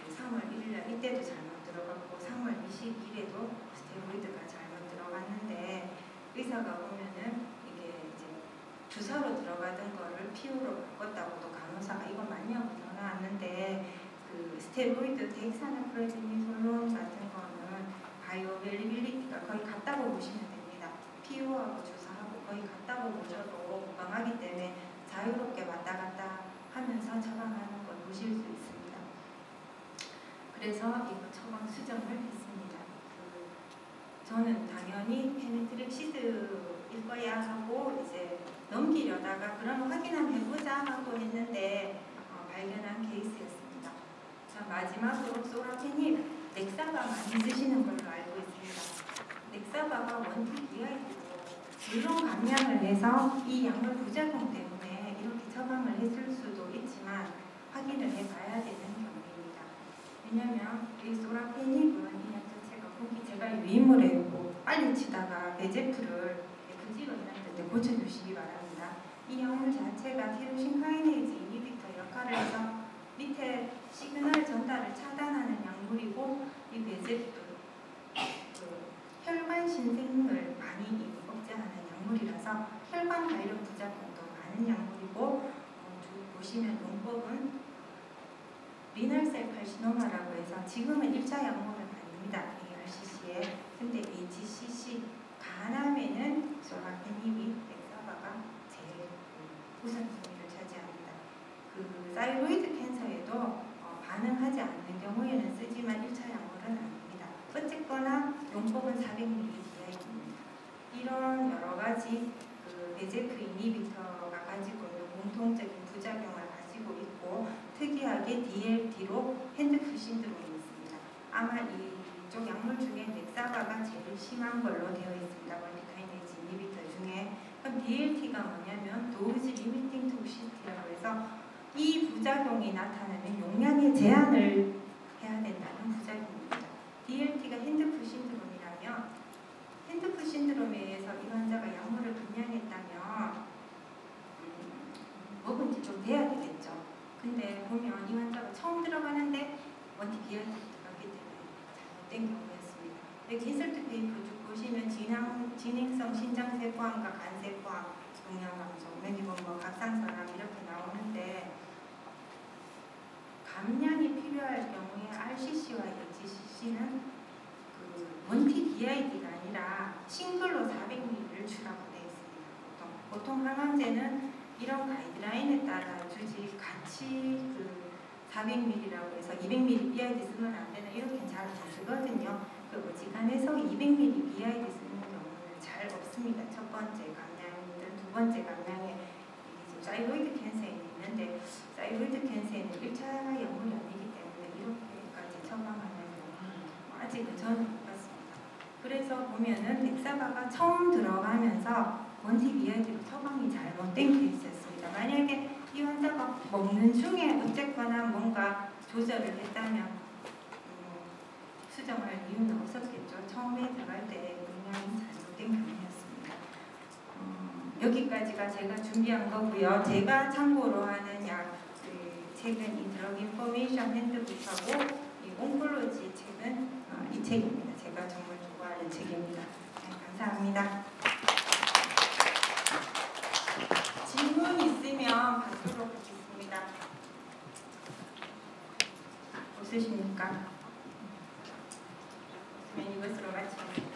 3월 1일날 이때도 잘못 들어갔고 3월 22일에도 스테로이드가 잘못 들어갔는데 의사가 보면은 이게 이제 주사로 들어가던 거를 피우로 바꿨다고도 간호사가 이거 맞냐고 전화왔는데 그 스테로이드 덱사메프로지니솔론 같은 거는 바이오벨리빌리티가 거의 같다고 보시면 됩니다. 피부하고 주사하고 거의 같다고 보셔도 무방하기 때문에 자유롭게 왔다 갔다 하면서 처방하는 걸 보실 수 있습니다. 그래서 이거 처방 수정을 했습니다. 저는 당연히 페메트렉시드일 거야 하고 이제 넘기려다가 그럼 확인 한번 해보자 하고 했는데 발견한 케이스였습니다. 자, 마지막으로 소라테닙 덱사바 많이 쓰시는 걸로 알고 있습니다. 덱사바가 원투 BID로 물론 감량을 해서 이 약물 부작용 때문에 이렇게 처방을 했을 수도 있지만 확인을 해봐야 되는 경우입니다. 왜냐하면 이 소라페닙은 이 약 자체가 혹이 제가 유인물에 빨리 치다가 베제프를 부지가 있는데 고쳐주시기 바랍니다. 이 약물 자체가 티로신 카이네이즈 이니비터 역할을 해서 밑에 시그널 전달을 차단하는 약물이고 이 베제프 혈관 신생을 많이 억제하는 약물이라서 혈관 관련 부작용도 많은 약물이고 보시면 용법은 리널셀 칼시노마라고 해서 지금은 1차 약물은 아닙니다. ARCC에. 근데 HCC 간암에는 소라페닙이 엑사바가 제일 우선순위를 차지합니다. 그 사이로이드 캔서에도 반응하지 않는 경우에는 쓰지만 1차 약물은 아닙니다. 어쨌거나 용법은 400ml/DI입니다. 이런 여러 가지 그 베제프 이니비터가 가지고 있는 공통적인 부작용을 가지고 있고 특이하게 DLT로 핸드풀 신드롬이 있습니다. 아마 이쪽 약물 중에 넥사바가 제일 심한 걸로 되어 있습니다. 멀티카이네이즈 이니비터 중에. 그럼 DLT가 뭐냐면 도즈 리미팅 톡시티라고 해서 이 부작용이 나타나면 용량의 제한을 해야 된다는 부작용입니다. DLT가 핸드풀 신드롬이라면 핸드풀 신드롬에 의해서 이 환자가 약물을 분양했다면 먹은 지 좀 돼야 되겠죠. 근데 보면 이 환자가 처음 들어가는데 원티비아틱이 들어갔기 때문에 잘못된 경우였습니다. 여기 인설트 페이퍼 쭉 보시면 진행성 신장세포암과 간세포암, 용량감소, 매니범버, 갑상선암 이렇게 나오는데 감량이 필요할 경우에 RCC와 HCC는 그 원티비아이드가 아니라 싱글로 400ml를 주라고 되어 있습니다. 보통 항암제는 이런 가이드라인에 따라 주지 같이 그 400ml라고 해서 200ml BID 쓰면 안 되나 이렇게 잘 안 쓰거든요. 그리고 지간에서 200ml BID 쓰는 경우는 잘 없습니다. 첫 번째 감량이든 두 번째 감량에 지금 사이로이드 캔서에 있는데 사이로이드 캔서에는 1차 약물이 아니기 때문에 이렇게까지 처방하는 경우는 아직은 저는 못 봤습니다. 그래서 보면은 넥사바가 처음 들어가면서 원티비아이드로 처방이 잘못된 케이스였습니다. 만약에 이 환자가 먹는 중에 어쨌거나 뭔가 조절을 했다면 수정할 이유는 없었겠죠. 처음에 들어갈 때 용량이 잘못된 경우였습니다. 여기까지가 제가 준비한 거고요. 제가 참고로 하는 약, 책은 이 드럭 인포메이션 핸드북하고 이 온콜로지 책은 이 책입니다. 제가 정말 좋아하는 책입니다. 네, 감사합니다. 질문 있으면 받도록 하겠습니다. 없으십니까? 그러면 이것으로 마치겠습니다.